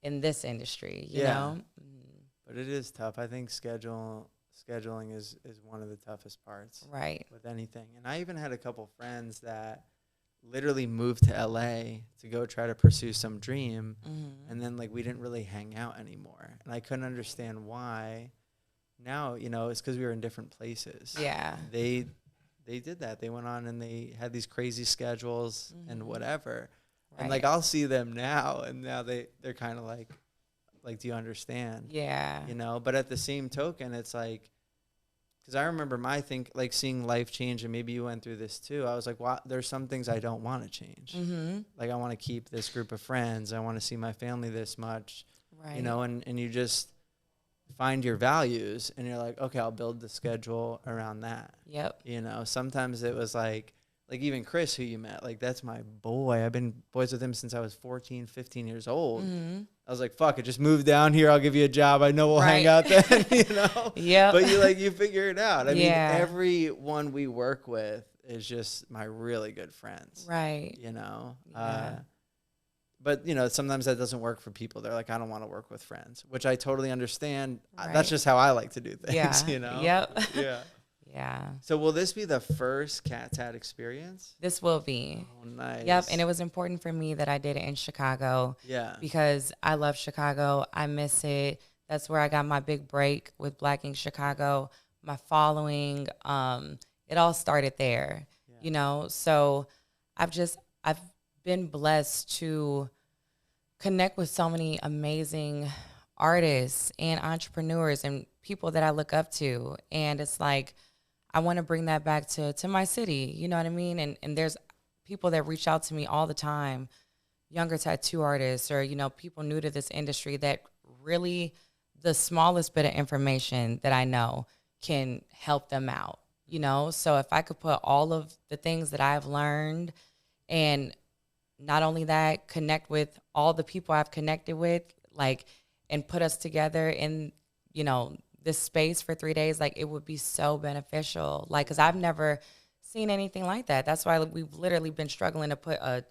this industry, you know? But it is tough. I think scheduling is one of the toughest parts. Right. With anything. And I even had a couple friends that literally moved to LA to go try to pursue some dream. And then like we didn't really hang out anymore. And I couldn't understand why. Now, you know, it's because we were in different places. Yeah. They did that. They went on and they had these crazy schedules and whatever. Right. And like I'll see them now, and now they're kind of like, do you understand? Yeah. You know, but at the same token, it's like, because I remember like seeing life change, and maybe you went through this too. I was like, wow, there's some things I don't want to change. Like I want to keep this group of friends. I want to see my family this much, you know, and you just find your values, and you're like, okay, I'll build the schedule around that. Yep. You know, sometimes it was like even Chris, who you met, like that's my boy. I've been boys with him since I was 14, 15 years old. I was like, fuck it, just move down here. I'll give you a job. I know we'll hang out then, you know? Yeah. But you figure it out. I mean, everyone we work with is just my really good friends. Right. You know? But, you know, sometimes that doesn't work for people. They're like, I don't want to work with friends, which I totally understand. Right. That's just how I like to do things, you know? Yep. Yeah. Yeah. So will this be the first Cat Tat experience? This will be. Oh, nice. Yep. And it was important for me that I did it in Chicago. Yeah. Because I love Chicago. I miss it. That's where I got my big break with Black Ink Chicago. My following, it all started there, you know? So I've been blessed to connect with so many amazing artists and entrepreneurs and people that I look up to. And it's like, I want to bring that back to my city. You know what I mean? And there's people that reach out to me all the time, younger tattoo artists or, you know, people new to this industry that really the smallest bit of information that I know can help them out, you know? So if I could put all of the things that I've learned, and not only that, connect with all the people I've connected with, like, and put us together in, you know, this space for 3 days, like, it would be so beneficial. Like, because I've never seen anything like that. That's why we've literally been struggling to put a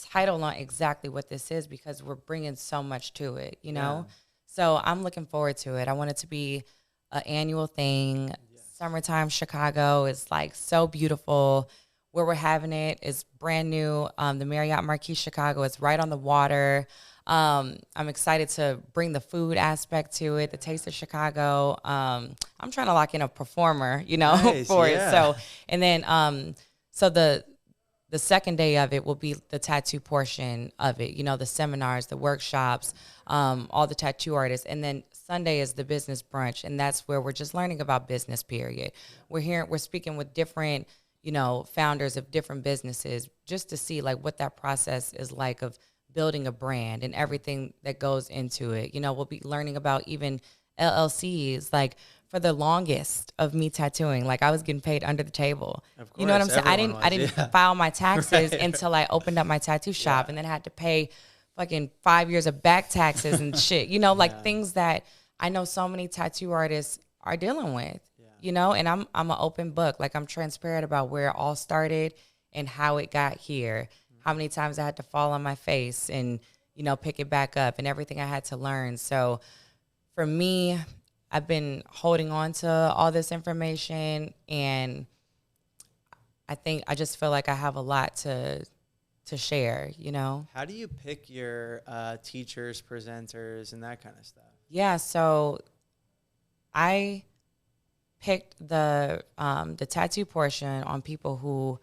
title on exactly what this is, because we're bringing so much to it, you know? So I'm looking forward to it. I want it to be an annual thing. Summertime Chicago is, like, so beautiful. Where we're having it is brand new. The Marriott Marquis Chicago is right on the water. I'm excited to bring the food aspect to it, the Taste of Chicago. I'm trying to lock in a performer, you know, for it. So, and then, so the second day of it will be the tattoo portion of it, you know, the seminars, the workshops, all the tattoo artists. And then Sunday is the business brunch. And that's where we're just learning about business, period. We're speaking with different, you know, founders of different businesses, just to see like what that process is like of building a brand and everything that goes into it. You know, we'll be learning about even LLCs. Like, for the longest of me tattooing, like, I was getting paid under the table. Of course, you know what I'm saying? I didn't file my taxes until I opened up my tattoo shop, and then had to pay fucking 5 years of back taxes and shit. You know, like things that I know so many tattoo artists are dealing with. You know, and I'm an open book. Like, I'm transparent about where it all started and how it got here. How many times I had to fall on my face and, you know, pick it back up, and everything I had to learn. So for me, I've been holding on to all this information, and I just feel like I have a lot to share, you know? How do you pick your teachers, presenters, and that kind of stuff? Yeah, so I picked the tattoo portion on people who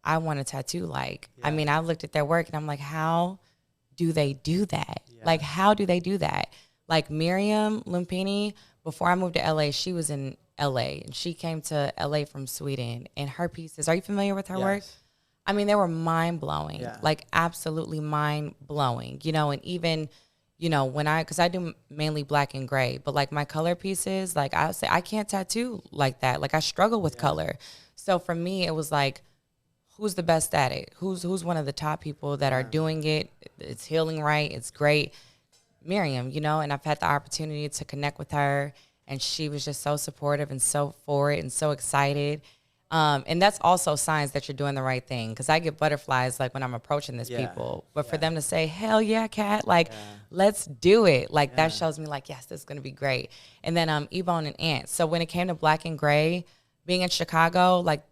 I want to tattoo like. Yeah. I mean, I looked at their work and I'm like, how do they do that? Yeah. Like, how do they do that? like Miriam Lumpini, before I moved to LA, she was in LA, and she came to LA from Sweden, and her pieces, are you familiar with her work? I mean, they were mind-blowing, like absolutely mind-blowing, you know, and even, you know, because I do mainly black and gray, but like my color pieces, like I would say I can't tattoo like that. Like I struggle with color. So for me, it was like, who's the best at it? Who's one of the top people that are doing it? It's healing right. It's great. Miriam, you know, and I've had the opportunity to connect with her, and she was just so supportive and so for it and so excited. And that's also signs that you're doing the right thing, because I get butterflies like when I'm approaching these people. But for them to say, hell yeah, Kat, like, let's do it. Like, that shows me, like, yes, this is going to be great. And then Ebone and Ant. So when it came to black and gray, being in Chicago, like,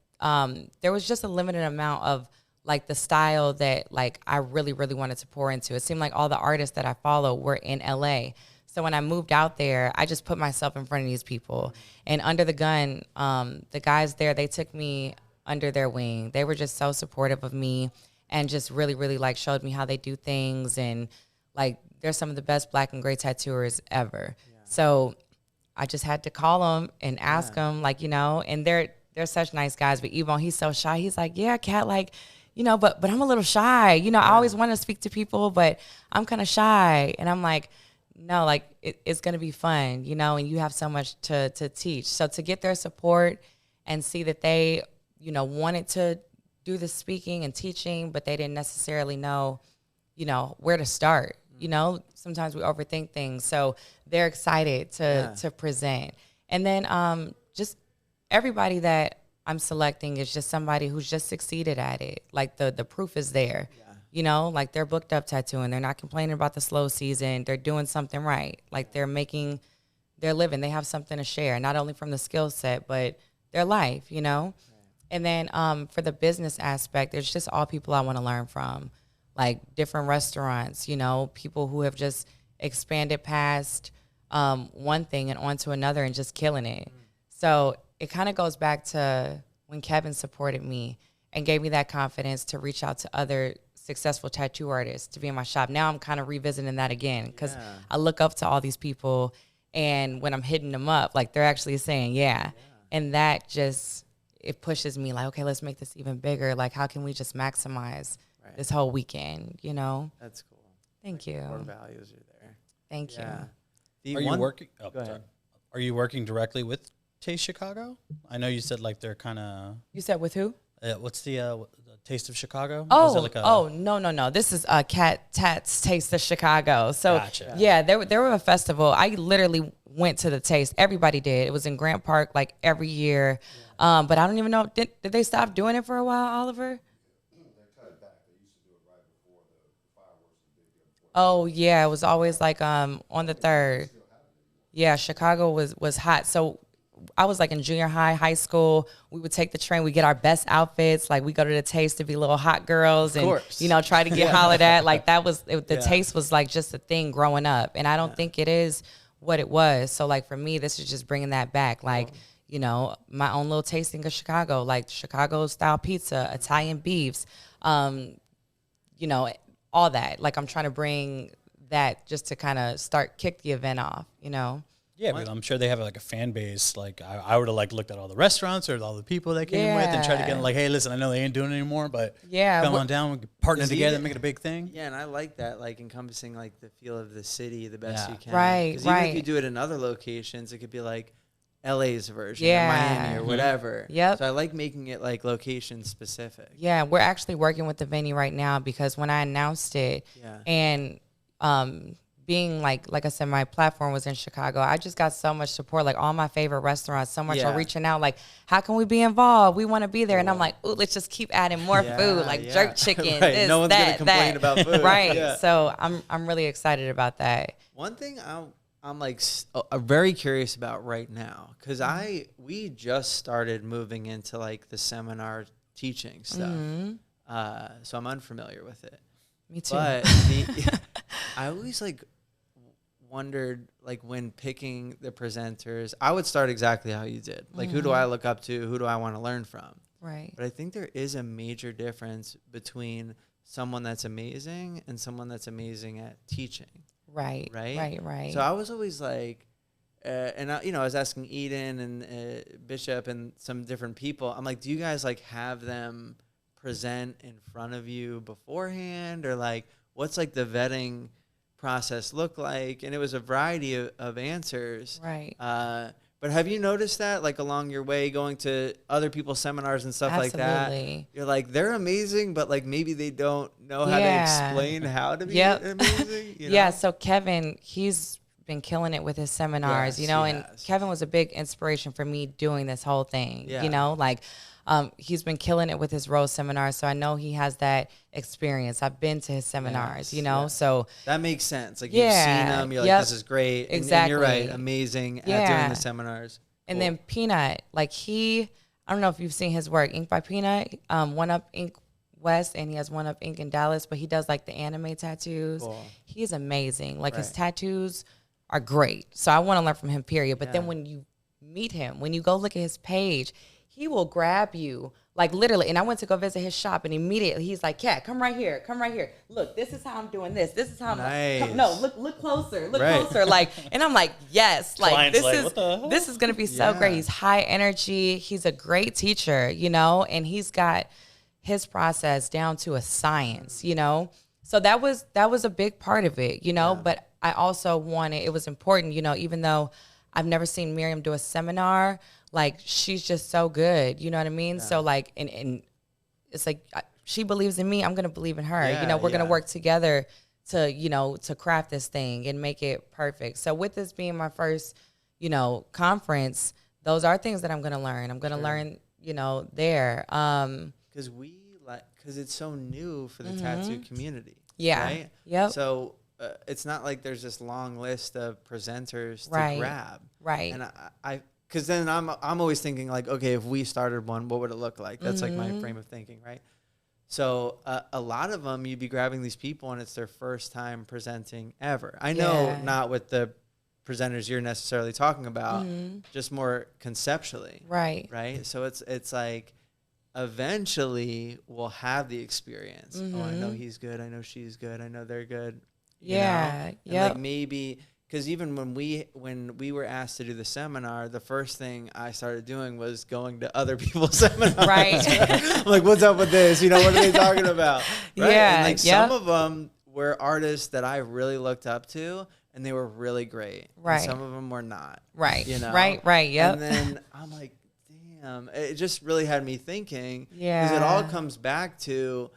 there was just a limited amount of, like, the style that, like, I really, really wanted to pour into. It seemed like all the artists that I follow were in L.A., so when I moved out there, I just put myself in front of these people. And Under the Gun, the guys there, they took me under their wing. They were just so supportive of me and just really, really, like, showed me how they do things. And, like, they're some of the best black and gray tattooers ever. So I just had to call them and ask them, like, you know, and they're such nice guys. But Ebone, he's so shy. He's like, yeah, Kat, like, you know, but I'm a little shy. You know, I always want to speak to people, but I'm kind of shy. And I'm like, no, like, it's going to be fun, you know, and you have so much to teach. So to get their support and see that they, you know, wanted to do the speaking and teaching, but they didn't necessarily know, you know, where to start. You know, sometimes we overthink things. So they're excited to present. And then just everybody that I'm selecting is just somebody who's just succeeded at it. Like the proof is there. You know, like, they're booked up tattooing. They're not complaining about the slow season. They're doing something right. Like, they're making their living. They have something to share, not only from the skill set, but their life, you know? And then for the business aspect, there's just all people I want to learn from, like different restaurants, you know, people who have just expanded past one thing and onto another and just killing it. So it kind of goes back to when Kevin supported me and gave me that confidence to reach out to other successful tattoo artists to be in my shop. Now I'm kind of revisiting that again, because I look up to all these people, and when I'm hitting them up, like, they're actually saying, and that just, it pushes me, like, okay, let's make this even bigger. Like, how can we just maximize this whole weekend, you know? That's cool. Thank you. Core values are there. Thank you. Are you working? Oh, Go ahead. sorry. Are you working directly with Taste Chicago? I know you said, like, they're kind of. You said with who? What's the Taste of Chicago? No. This is Cat Tat's Taste of Chicago. So, Gotcha. yeah, they were a festival. I literally went to the Taste. Everybody did. It was in Grant Park, like, every year. But I don't even know. Did they stop doing it for a while, Oliver? Oh, yeah. It was always, like, on the 3rd. Yeah, Chicago was hot. So I was like in junior high, high school. We would take the train. We get our best outfits. Like, we go to the Taste to be little hot girls and, you know, try to get hollered at. Like, that was, the Taste was like just a thing growing up. And I don't think it is what it was. So, like, for me, this is just bringing that back. Like, you know, my own little tasting of Chicago, like Chicago style pizza, Italian beefs, you know, all that. Like, I'm trying to bring that just to kind of kick the event off, you know? Yeah, but I'm sure they have like a fan base. Like, I would have like looked at all the restaurants or all the people they came with and tried to get them, like, hey, listen, I know they ain't doing it anymore, but come on down, partner together, and make it a big thing. Yeah, and I like that, like, encompassing like the feel of the city the best you can. Right, Because even if you do it in other locations, it could be like LA's version or Miami or whatever. Yep. So I like making it like location specific. Yeah, we're actually working with the venue right now, because when I announced it and being like I said, my platform was in Chicago, I just got so much support. Like, all my favorite restaurants, so much are reaching out, like, how can we be involved? We want to be there. And I'm like, ooh, let's just keep adding more food, like jerk chicken, this, no one's that, gonna complain about food. So I'm really excited about that. One thing I'm like very curious about right now, because we just started moving into like the seminar teaching stuff, so I'm unfamiliar with it. Me too. But I always like wondered, like, when picking the presenters, I would start exactly how you did. Like, who do I look up to? Who do I want to learn from? Right. But I think there is a major difference between someone that's amazing and someone that's amazing at teaching. Right. So I was always like, and I, I was asking Eden and Bishop and some different people. I'm like, do you guys like have them present in front of you beforehand, or like what's like the vetting process look like? And it was a variety of answers. Right. But have you noticed that, like, along your way going to other people's seminars and stuff like that? You're like, they're amazing, but, like, maybe they don't know how to explain how to be amazing? Yeah, so Kevin, he's been killing it with his seminars, and Kevin was a big inspiration for me doing this whole thing, like, he's been killing it with his Rose seminars, so I know he has that experience. I've been to his seminars, so that makes sense. Like, you've seen them, you're like, this is great. Exactly. And you're right, amazing at doing the seminars. And then Peanut, like I don't know if you've seen his work, Ink by Peanut, One Up Ink West, and he has One Up Ink in Dallas, but he does like the anime tattoos. Cool. He's amazing. Like his tattoos are great. So I want to learn from him, period. But then when you meet him, when you go look at his page, he will grab you, like literally. And I went to go visit his shop, and immediately he's like, Cat, come right here. Come right here. Look, this is how I'm doing this. This is how I'm look closer. Look closer. Like, and I'm like, yes. Like, this is going to be so great. He's high energy. He's a great teacher, and he's got his process down to a science, So that was a big part of it, but I also it was important, even though I've never seen Miriam do a seminar, like, she's just so good. You know what I mean? Yeah. So, like, and it's like, she believes in me. I'm going to believe in her. We're going to work together to craft this thing and make it perfect. So with this being my first, conference, those are things that I'm going to learn. I'm going to learn, there. Because it's so new for the tattoo community. Yeah. Right? Yep. So it's not like there's this long list of presenters to grab. Right. And because then I'm always thinking, like, okay, if we started one, what would it look like? That's like my frame of thinking, right? So a lot of them, you'd be grabbing these people, and it's their first time presenting ever. I know not with the presenters you're necessarily talking about, just more conceptually. Right. Right? So it's like eventually we'll have the experience. Oh, I know he's good. I know she's good. I know they're good. Yeah. Yeah. Like maybe... Because even when we were asked to do the seminar, the first thing I started doing was going to other people's seminars. Right. I'm like, what's up with this? What are they talking about? Right? Yeah. And like some of them were artists that I really looked up to, and they were really great. Right. And some of them were not. Right. Right. Yep. And then I'm like, damn. It just really had me thinking. Yeah. Because it all comes back to,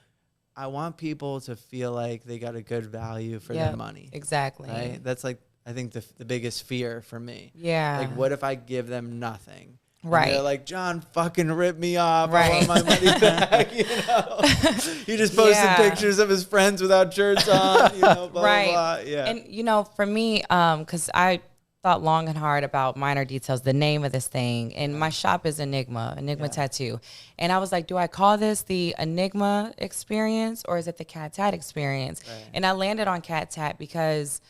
I want people to feel like they got a good value for their money. Exactly. Right? That's like, I think the biggest fear for me. Yeah. Like, what if I give them nothing? Right. And they're like, John fucking ripped me off. Right. I want my money back. He just posted pictures of his friends without shirts on. Blah, blah, blah. Yeah. And, for me, because I thought long and hard about minor details, the name of this thing. And my shop is Enigma Tattoo. And I was like, do I call this the Enigma Experience, or is it the Cat Tat Experience? Right. And I landed on Cat Tat because...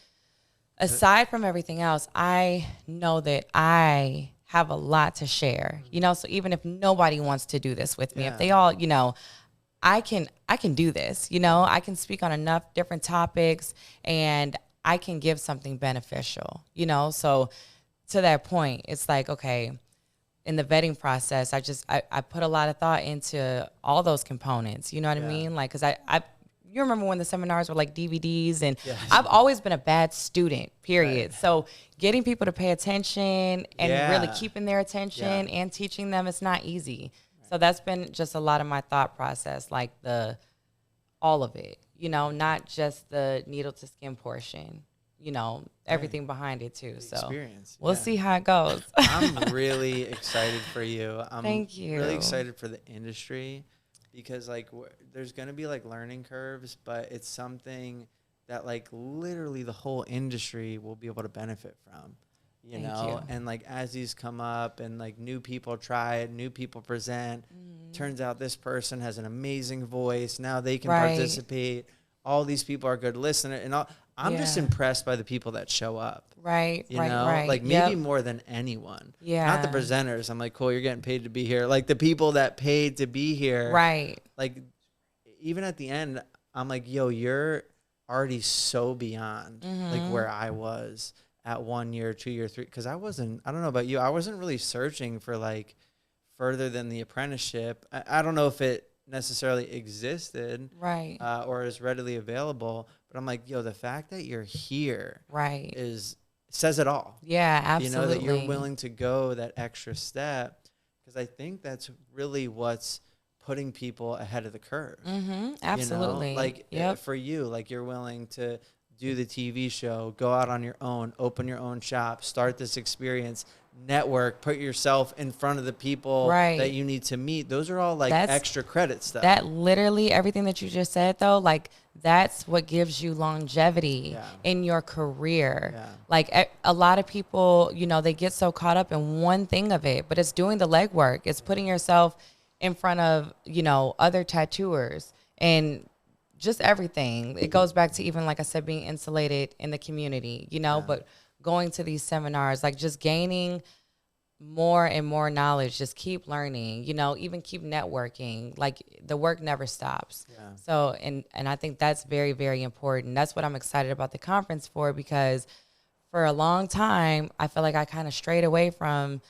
aside from everything else, I know that I have a lot to share, so even if nobody wants to do this with me, if they all, I can do this, I can speak on enough different topics, and I can give something beneficial, so to that point, it's like, okay, in the vetting process, I put a lot of thought into all those components, you know what I mean? Like, cause you remember when the seminars were like DVDs, and I've always been a bad student, period. Right. So getting people to pay attention and really keeping their attention and teaching them, it's not easy. Right. So that's been just a lot of my thought process, like all of it, not just the needle to skin portion, everything behind it too. So experience. We'll see how it goes. I'm really excited for you. Thank you. Really excited for the industry. Because, like, there's going to be, like, learning curves, but it's something that, like, literally the whole industry will be able to benefit from, you know? And, like, as these come up and, like, new people try it, new people present, turns out this person has an amazing voice. Now they can participate. All these people are good listeners. And I'm just impressed by the people that show up. Right, you know? Like, maybe more than anyone. Yeah. Not the presenters. I'm like, cool, you're getting paid to be here. Like, the people that paid to be here. Right. Like, even at the end, I'm like, yo, you're already so beyond like where I was at 1 year, 2 year, 3. Because I don't know about you, I wasn't really searching for like further than the apprenticeship. I don't know if it necessarily existed, right, or is readily available. But I'm like, yo, the fact that you're here, right, says it all. Yeah, absolutely. You know, that you're willing to go that extra step, because I think that's really what's putting people ahead of the curve. Absolutely. You know? Like for you, like you're willing to do the TV show, go out on your own, open your own shop, start this experience, network, put yourself in front of the people that you need to meet. Those are all like extra credit stuff. That literally everything that you just said though, like that's what gives you longevity in your career. Like a lot of people, you know, they get so caught up in one thing of it, but it's doing the legwork. It's putting yourself in front of, you know, other tattooers and just everything. It goes back to even, like I said, being insulated in the community, you know, but going to these seminars, like just gaining more and more knowledge, just keep learning, you know, even keep networking. Like the work never stops. So, and I think that's very, very important. That's what I'm excited about the conference for, because for a long time, I feel like I kind of strayed away from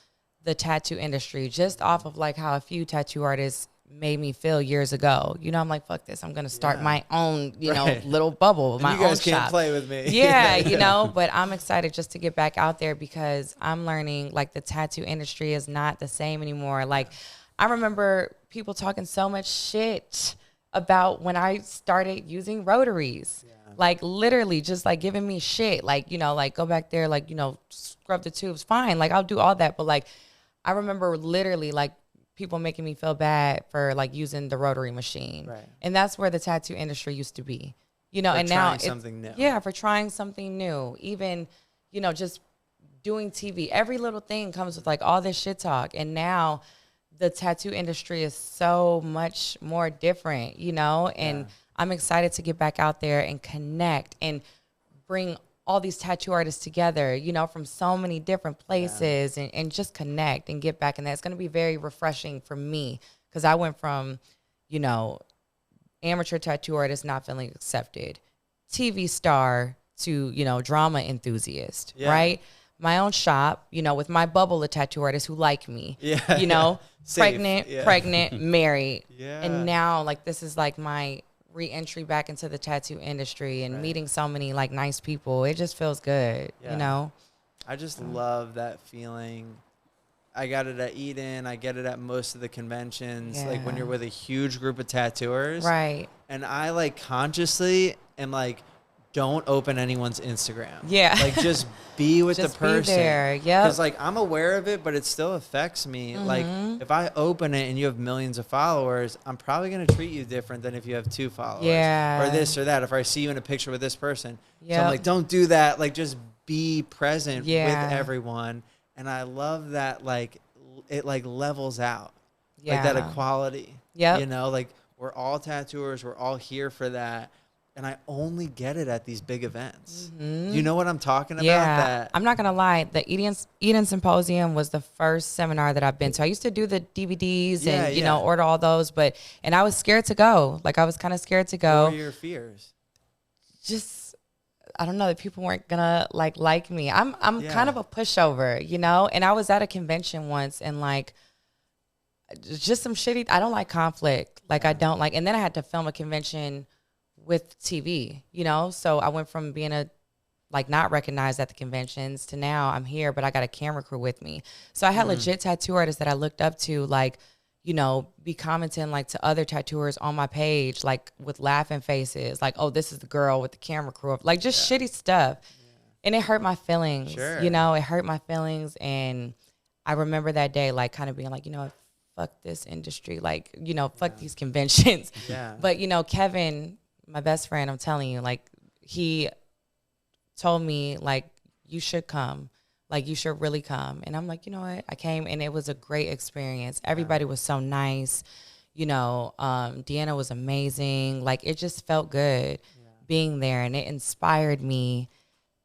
the tattoo industry just off of like how a few tattoo artists made me feel years ago. You know, I'm like, fuck this. I'm going to start my own, you know, little bubble, my own shop. You guys can't play with me. Yeah, you know, but I'm excited just to get back out there, because I'm learning like the tattoo industry is not the same anymore. Like I remember people talking so much shit about when I started using rotaries. Like literally just like giving me shit. Like, you know, like go back there, like, you know, scrub the tubes. Fine. Like I'll do all that. But like, I remember literally like people making me feel bad for like using the rotary machine. And that's where the tattoo industry used to be, you know, and now it's something new. Yeah. For trying something new, even, you know, just doing TV, every little thing comes with like all this shit talk. And now the tattoo industry is so much more different, you know, and I'm excited to get back out there and connect and bring all these tattoo artists together, you know, from so many different places and just connect and get back in that. It's going to be very refreshing for me, because I went from, you know, amateur tattoo artist not feeling accepted, TV star, to, you know, drama enthusiast, right? My own shop, you know, with my bubble of tattoo artists who like me, you know, pregnant, married. And now like this is like my re-entry back into the tattoo industry and meeting so many like nice people. It just feels good, you know. I just love that feeling. I got it at Eden. I get it at most of the conventions. Like when you're with a huge group of tattooers, and I like consciously am like, don't open anyone's Instagram. Like just be with just the person. Be there. Because like I'm aware of it, but it still affects me. Like if I open it and you have millions of followers, I'm probably going to treat you different than if you have 2 followers. Or this or that. If I see you in a picture with this person. So I'm like, don't do that. Like just be present with everyone. And I love that like it like levels out. Like that equality. You know, like we're all tattooers. We're all here for that. And I only get it at these big events. Do you know what I'm talking about? That I'm not going to lie. The Eden Symposium was the first seminar that I've been to. I used to do the DVDs and, you know, order all those. And I was scared to go. Like, I was kind of scared to go. What were your fears? Just, I don't know, that people weren't going to, like me. I'm kind of a pushover, you know? And I was at a convention once and, like, just some shitty, I don't like conflict. Like, I don't like, and then I had to film a convention with TV, you know? So I went from being not recognized at the conventions to now I'm here, but I got a camera crew with me. So I had legit tattoo artists that I looked up to, like, you know, be commenting like to other tattooers on my page, like with laughing faces, like, oh, this is the girl with the camera crew, like just shitty stuff. And it hurt my feelings, you know, it hurt my feelings. And I remember that day, like kind of being like, you know, fuck this industry, like, you know, fuck these conventions. But, you know, Kevin, my best friend, I'm telling you, like, he told me, like, you should come. Like, you should really come. And I'm like, you know what? I came, and it was a great experience. Everybody was so nice. You know, Deanna was amazing. Like, it just felt good being there, and it inspired me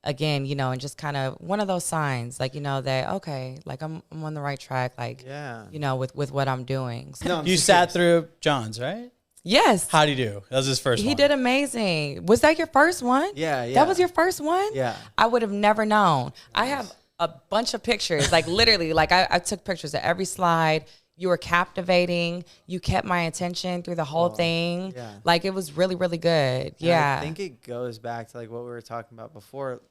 again, you know, and just kind of one of those signs, like, you know, that, okay, like, I'm on the right track, like, you know, with what I'm doing. So, you sat through John's, right? Yes. How'd he do? That was his first one. He did amazing. Was that your first one? Yeah. That was your first one? Yeah. I would have never known. I have a bunch of pictures, like literally, like I took pictures of every slide. You were captivating. You kept my attention through the whole thing. Yeah. Like it was really, really good. And I think it goes back to like what we were talking about before.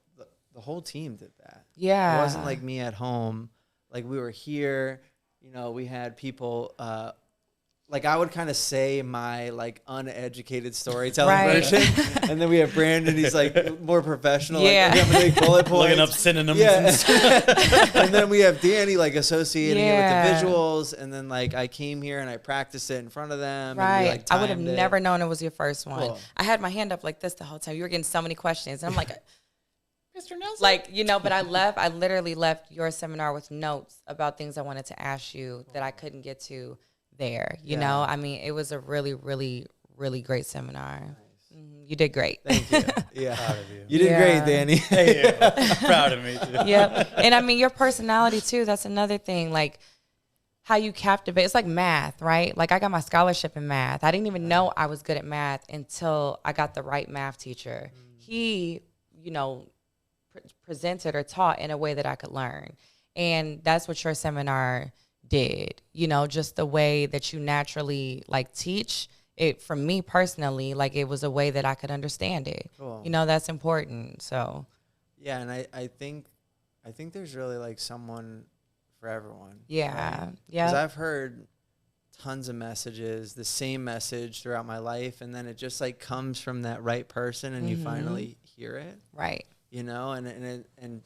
The whole team did that. Yeah. It wasn't like me at home. Like we were here, you know, we had people, like I would kind of say my like uneducated storytelling version, and then we have Brandon. He's like more professional. Yeah, like, make bullet points, looking up synonyms. Yeah, and then we have Danny like associating it with the visuals, and then like I came here and I practiced it in front of them. Right, and we, like, I would have never known it was your first one. Cool. I had my hand up like this the whole time. You were getting so many questions, and I'm like, Mr. Nelson, like but I literally left your seminar with notes about things I wanted to ask you that I couldn't get to there, you know. I mean, it was a really, really, really great seminar. Nice. You did great. Thank you. Yeah, proud of you. You did great, Danny. Hey, proud of me too. Yep. And I mean, your personality too. That's another thing. Like how you captivate. It's like math, right? Like I got my scholarship in math. I didn't even know I was good at math until I got the right math teacher. He, you know, presented or taught in a way that I could learn, and that's what your seminar did, you know, just the way that you naturally like teach it. For me personally, like it was a way that I could understand it. Cool. You know, that's important. So yeah, and I think there's really like someone for everyone. Yeah. Right? Yeah. Because I've heard tons of messages, the same message throughout my life, and then it just like comes from that right person, and you finally hear it. Right. You know, and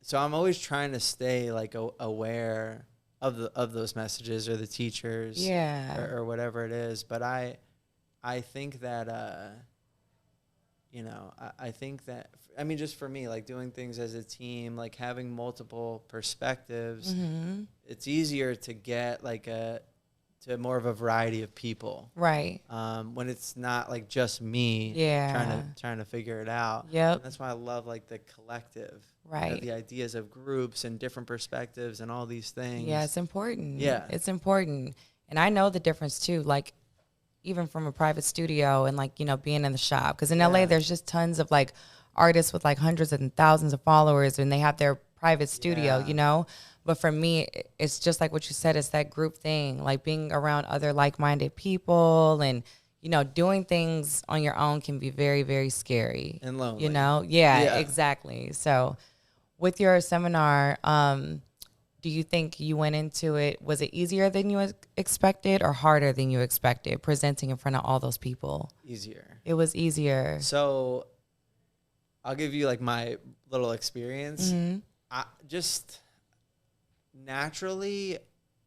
so I'm always trying to stay like aware of those messages or the teachers, or whatever it is. But I think that you know, I think that, I mean, just for me, like doing things as a team, like having multiple perspectives, it's easier to get like to more of a variety of people, right? When it's not like just me, trying to figure it out. Yep. And that's why I love like the collective. Right. You know, the ideas of groups and different perspectives and all these things. Yeah, it's important. Yeah. It's important. And I know the difference too, like even from a private studio and like, you know, being in the shop. Because in LA, there's just tons of like artists with like hundreds and thousands of followers and they have their private studio, you know? But for me, it's just like what you said, it's that group thing, like being around other like-minded people and, you know, doing things on your own can be very, very scary. And lonely. You know? Yeah, exactly. So with your seminar, do you think you went into it, was it easier than you expected or harder than you expected, presenting in front of all those people? Easier. It was easier. So I'll give you like my little experience. I just naturally,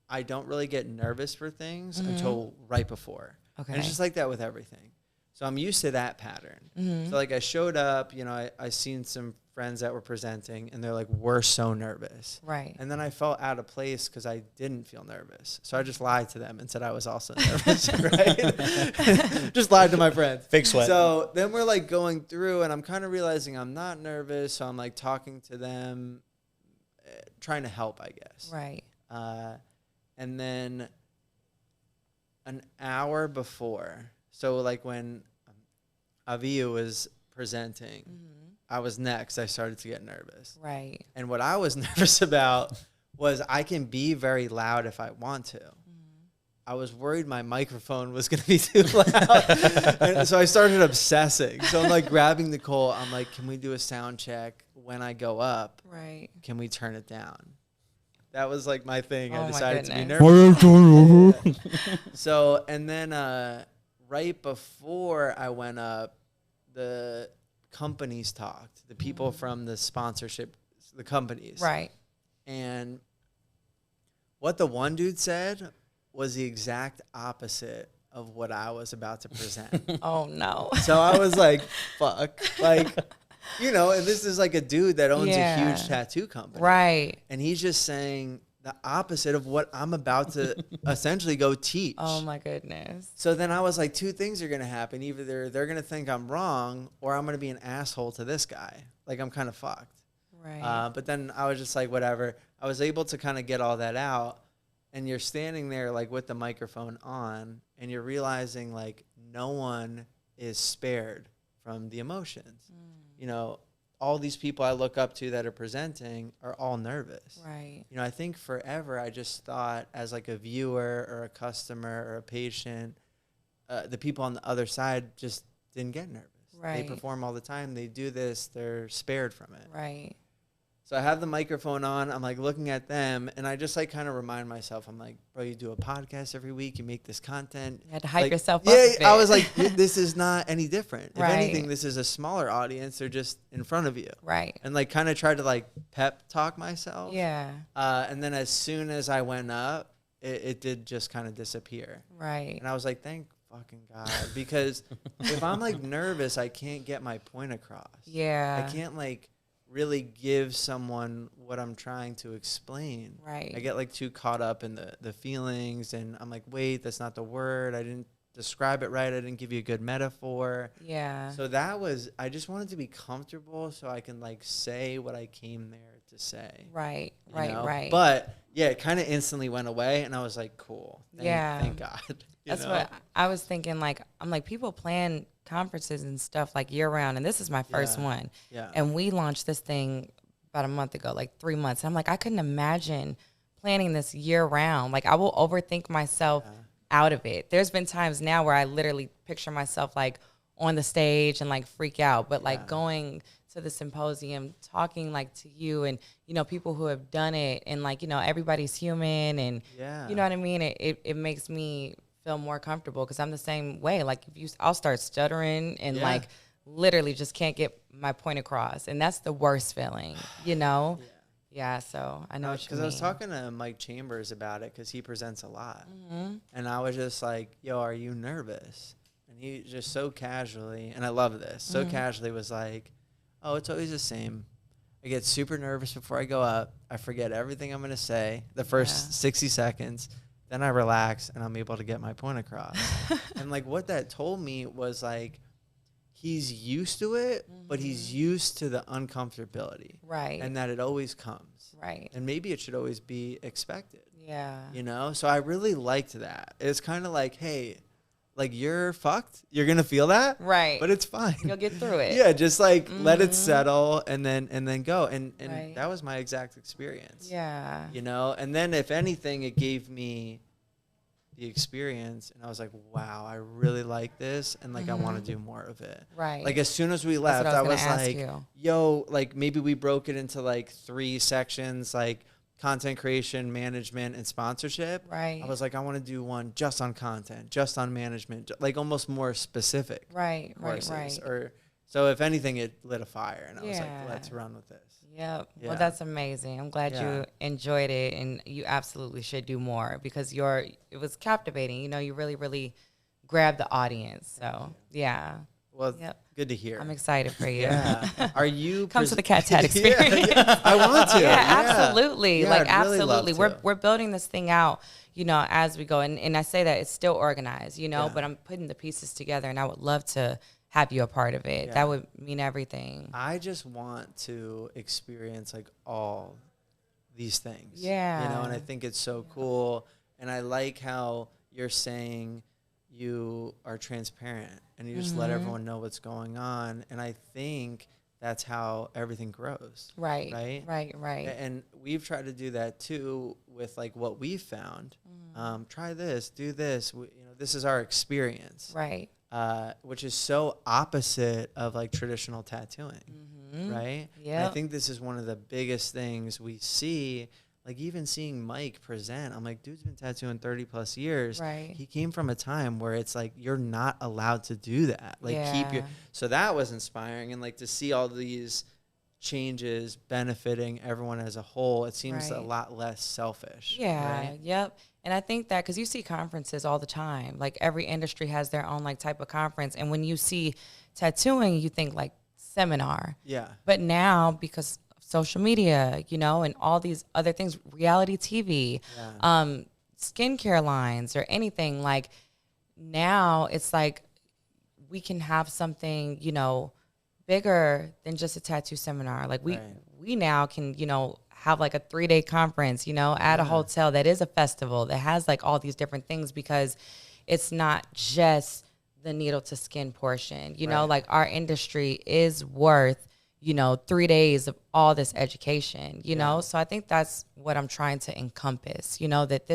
I don't really get nervous for things until right before. Okay. And it's just like that with everything. So I'm used to that pattern. So like I showed up, you know, I seen some friends that were presenting and they're like, we're so nervous. Right. And then I felt out of place because I didn't feel nervous. So I just lied to them and said I was also nervous, right? Just lied to my friends. Fake sweat. So then we're like going through and I'm kind of realizing I'm not nervous. So I'm like talking to them, trying to help, I guess. Right. And then an hour before, so like when EthoOo was presenting, I was next. I started to get nervous. Right. And what I was nervous about was I can be very loud if I want to. I was worried my microphone was going to be too loud. And so I started obsessing. So I'm like grabbing Nicole. I'm like, can we do a sound check when I go up? Right. Can we turn it down? That was like my thing. Oh, I decided to be nervous. So, and then right before I went up, the companies talked, the people from the sponsorship, the companies. Right. And what the one dude said was the exact opposite of what I was about to present. Oh, no. So I was like, fuck. Like, you know, and this is like a dude that owns a huge tattoo company. Right. And he's just saying the opposite of what I'm about to essentially go teach. Oh, my goodness. So then I was like, two things are going to happen. Either they're going to think I'm wrong or I'm going to be an asshole to this guy. Like, I'm kind of fucked. Right. But then I was just like, whatever. I was able to kind of get all that out. and you're standing there like with the microphone on, and you're realizing like no one is spared from the emotions. You know, all these people I look up to that are presenting are all nervous. Right. You know, I think forever I just thought as like a viewer or a customer or a patient, the people on the other side just didn't get nervous. Right. They perform all the time. They do this. They're spared from it. Right. So I have the microphone on. I'm like looking at them, and I just like kind of remind myself. I'm like, bro, you do a podcast every week. You make this content. You had to hype like, yourself up. Yeah, I was like, this is not any different. Right. If anything, this is a smaller audience. They're just in front of you. Right. And like kind of tried to like pep talk myself. Yeah. And then as soon as I went up, it did just kind of disappear. Right. And I was like, thank fucking God, because if I'm like nervous, I can't get my point across. Yeah. I can't like really give someone what I'm trying to explain. Right. I get like too caught up in the feelings, and I'm like, wait, that's not the word. I didn't describe it right. I didn't give you a good metaphor. Yeah. So that was, I just wanted to be comfortable so I can like say what I came there to say. Right. You Right. know? Right. But yeah, it kind of instantly went away, and I was like, cool. Thank God. That's what I was thinking. Like, I'm like, people plan conferences and stuff like year round, and this is my first one. Yeah. And we launched this thing about a month ago, like 3 months. I'm like, I couldn't imagine planning this year round. Like, I will overthink myself out of it. There's been times now where I literally picture myself like on the stage and like freak out, but like going to the symposium, talking like to you and, you know, people who have done it, and like, you know, everybody's human, and you know what I mean? It makes me feel more comfortable, because I'm the same way. Like, I'll start stuttering and like literally just can't get my point across, and that's the worst feeling, you know? Yeah, so I know what you mean. Because I was talking to Mike Chambers about it, because he presents a lot. And I was just like, yo, are you nervous? And he just so casually, and I love this, so casually was like, oh, it's always the same. I get super nervous before I go up. I forget everything I'm going to say the first 60 seconds. Then I relax, and I'm able to get my point across. And like what that told me was like, he's used to it, but he's used to the uncomfortability. Right. And that it always comes. Right. And maybe it should always be expected. Yeah. You know? So I really liked that. It's kind of like, hey, like you're fucked. You're going to feel that. Right. But it's fine. You'll get through it. Yeah. Just like let it settle and then go. And that was my exact experience. Yeah. You know? And then if anything, it gave me the experience, and I was like, wow, I really like this, and like I want to do more of it. Right. Like as soon as we left, I was like, yo, like maybe we broke it into like 3 sections, like content creation, management, and sponsorship. Right. I was like, I want to do one just on content, just on management, like almost more specific. Right. Courses. Right. Or so if anything, it lit a fire, and I was like, let's run with this. Yep. Yeah. Well, that's amazing. I'm glad you enjoyed it, and you absolutely should do more, because it was captivating. You know, you really, really grabbed the audience. So, yeah. Well, good to hear. I'm excited for you. Yeah. Are you come to the Cat Tat Experience? I want to. Absolutely. Yeah, like, I'd really absolutely. love to. We're building this thing out, you know, as we go. And I say that it's still organized, you know, but I'm putting the pieces together, and I would love to have you a part of it. That would mean everything. I just want to experience like all these things. Yeah. You know, and I think it's so cool. And I like how you're saying you are transparent and you just let everyone know what's going on. And I think that's how everything grows. Right. Right. Right. Right. And we've tried to do that too with like what we've found. Try this, do this. You know, this is our experience. Right. Which is so opposite of like traditional tattooing, right? Yeah. I think this is one of the biggest things we see. Like even seeing Mike present, I'm like, dude's been tattooing 30 plus years. Right. He came from a time where it's like you're not allowed to do that. Like keep your. So that was inspiring, and like to see all these changes benefiting everyone as a whole. It seems a lot less selfish. Yeah. Right? Yep. And I think that because you see conferences all the time, like every industry has their own like type of conference. And when you see tattooing, you think like seminar. Yeah. But now, because of social media, you know, and all these other things, reality TV, skincare lines or anything, like now it's like we can have something, you know, bigger than just a tattoo seminar. Like we now can, you know, have like a 3-day conference, you know, at a hotel that is a festival that has like all these different things, because it's not just the needle to skin portion, you know, like our industry is worth, you know, 3 days of all this education, you know? So I think that's what I'm trying to encompass, you know, that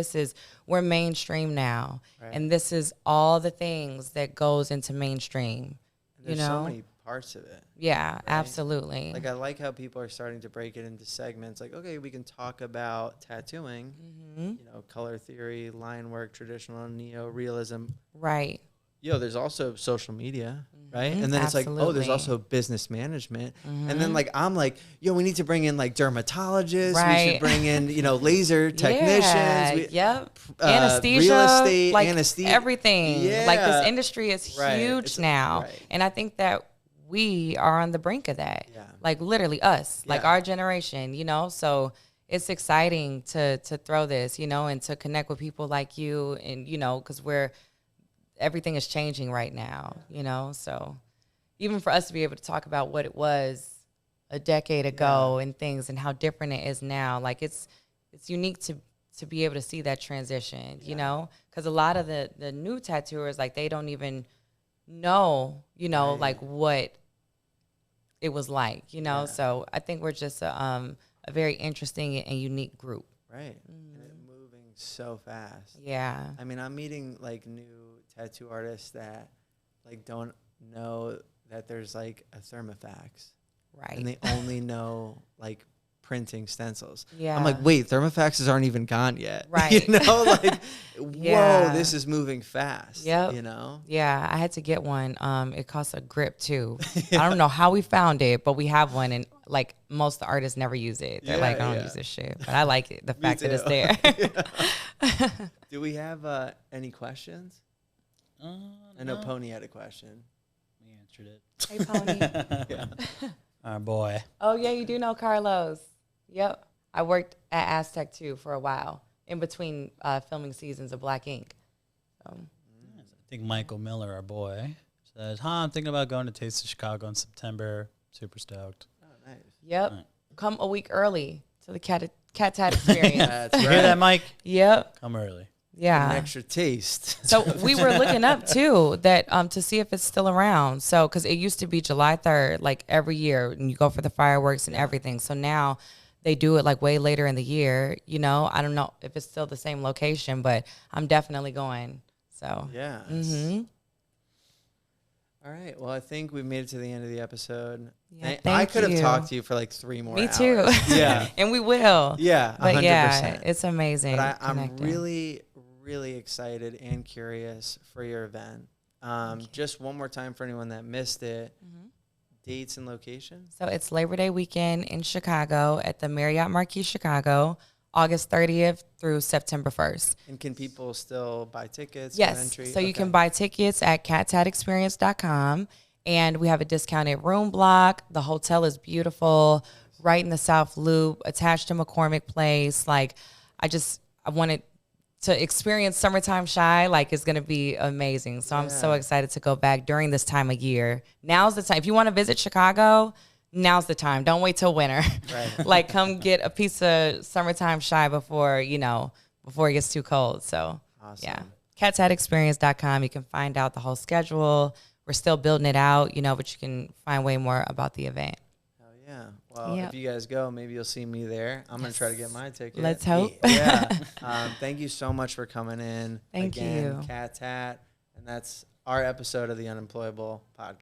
we're mainstream now. And this is all the things that goes into mainstream, There's you know? so many parts of it. Yeah, absolutely. Like, I like how people are starting to break it into segments. Like, okay, we can talk about tattooing, you know, color theory, line work, traditional, neo-realism. Right. Yo, there's also social media, right? And then it's like, oh, there's also business management. And then like, I'm like, yo, we need to bring in like dermatologists. We should bring in, you know, laser technicians. Anesthesia, real estate, like anesthesia. everything. Like this industry is huge now. And I think that we are on the brink of that. Like literally us, like our generation, you know? So it's exciting to throw this, you know, and to connect with people like you and, you know, because everything is changing right now, you know? So even for us to be able to talk about what it was a decade ago and things and how different it is now, like it's unique to be able to see that transition, you know? Because a lot of the new tattooers, like they don't even know, you know, like what it was like, you know? So I think we're just a very interesting and unique group. Right. And it's moving so fast. Yeah. I mean, I'm meeting like new tattoo artists that like don't know that there's like a thermofax. Right. And they only know like printing stencils. Yeah. I'm like, wait, thermofaxes aren't even gone yet. Right. You know, like, whoa, this is moving fast. Yep. You know? Yeah, I had to get one. It costs a grip too. I don't know how we found it, but we have one, and like most of the artists never use it. They're like, I don't use this shit. But I like it, the fact that it's there. Do we have any questions? I know Pony had a question. We answered it. Hey, Pony. Our boy. Oh, yeah, you do know Carlos. Yep. I worked at Aztec too for a while in between filming seasons of Black Ink. I think Michael Miller, our boy, says, I'm thinking about going to Taste of Chicago in September. Super stoked. Oh, nice. Yep. Right. Come a week early to the Cat Tat Experience. That's right. You hear that, Mike? Yep. Come early. Yeah. An extra taste. So we were looking up too that to see if it's still around. So because it used to be July 3rd, like every year, and you go for the fireworks and everything. So now they do it like way later in the year. You know, I don't know if it's still the same location, but I'm definitely going. So yeah. All right. Well, I think we made it to the end of the episode. Yeah, I could have talked to you for like 3 more hours. Me too. Yeah. And we will. Yeah. 100%. But yeah, it's amazing. But I'm really excited and curious for your event. Just one more time for anyone that missed it. Dates and location. So it's Labor Day weekend in Chicago at the Marriott Marquis Chicago, August 30th through September 1st. And can people still buy tickets? Yes. Entry? So you can buy tickets at cattatexperience.com. And we have a discounted room block. The hotel is beautiful, right in the South Loop, attached to McCormick Place. Like, I wanted to experience Summertime Shy. Like, it's going to be amazing. So I'm so excited to go back during this time of year. Now's the time. If you want to visit Chicago, now's the time. Don't wait till winter. Right. Like, come get a piece of Summertime Shy before it gets too cold. So, yeah. cattatexperience.com. You can find out the whole schedule. We're still building it out, you know, but you can find way more about the event. Oh, yeah. Well, if you guys go, maybe you'll see me there. I'm going to try to get my ticket. Let's hope. Yeah. Thank you so much for coming in. Thank you. Cat Tat. And that's our episode of the Unemployable podcast.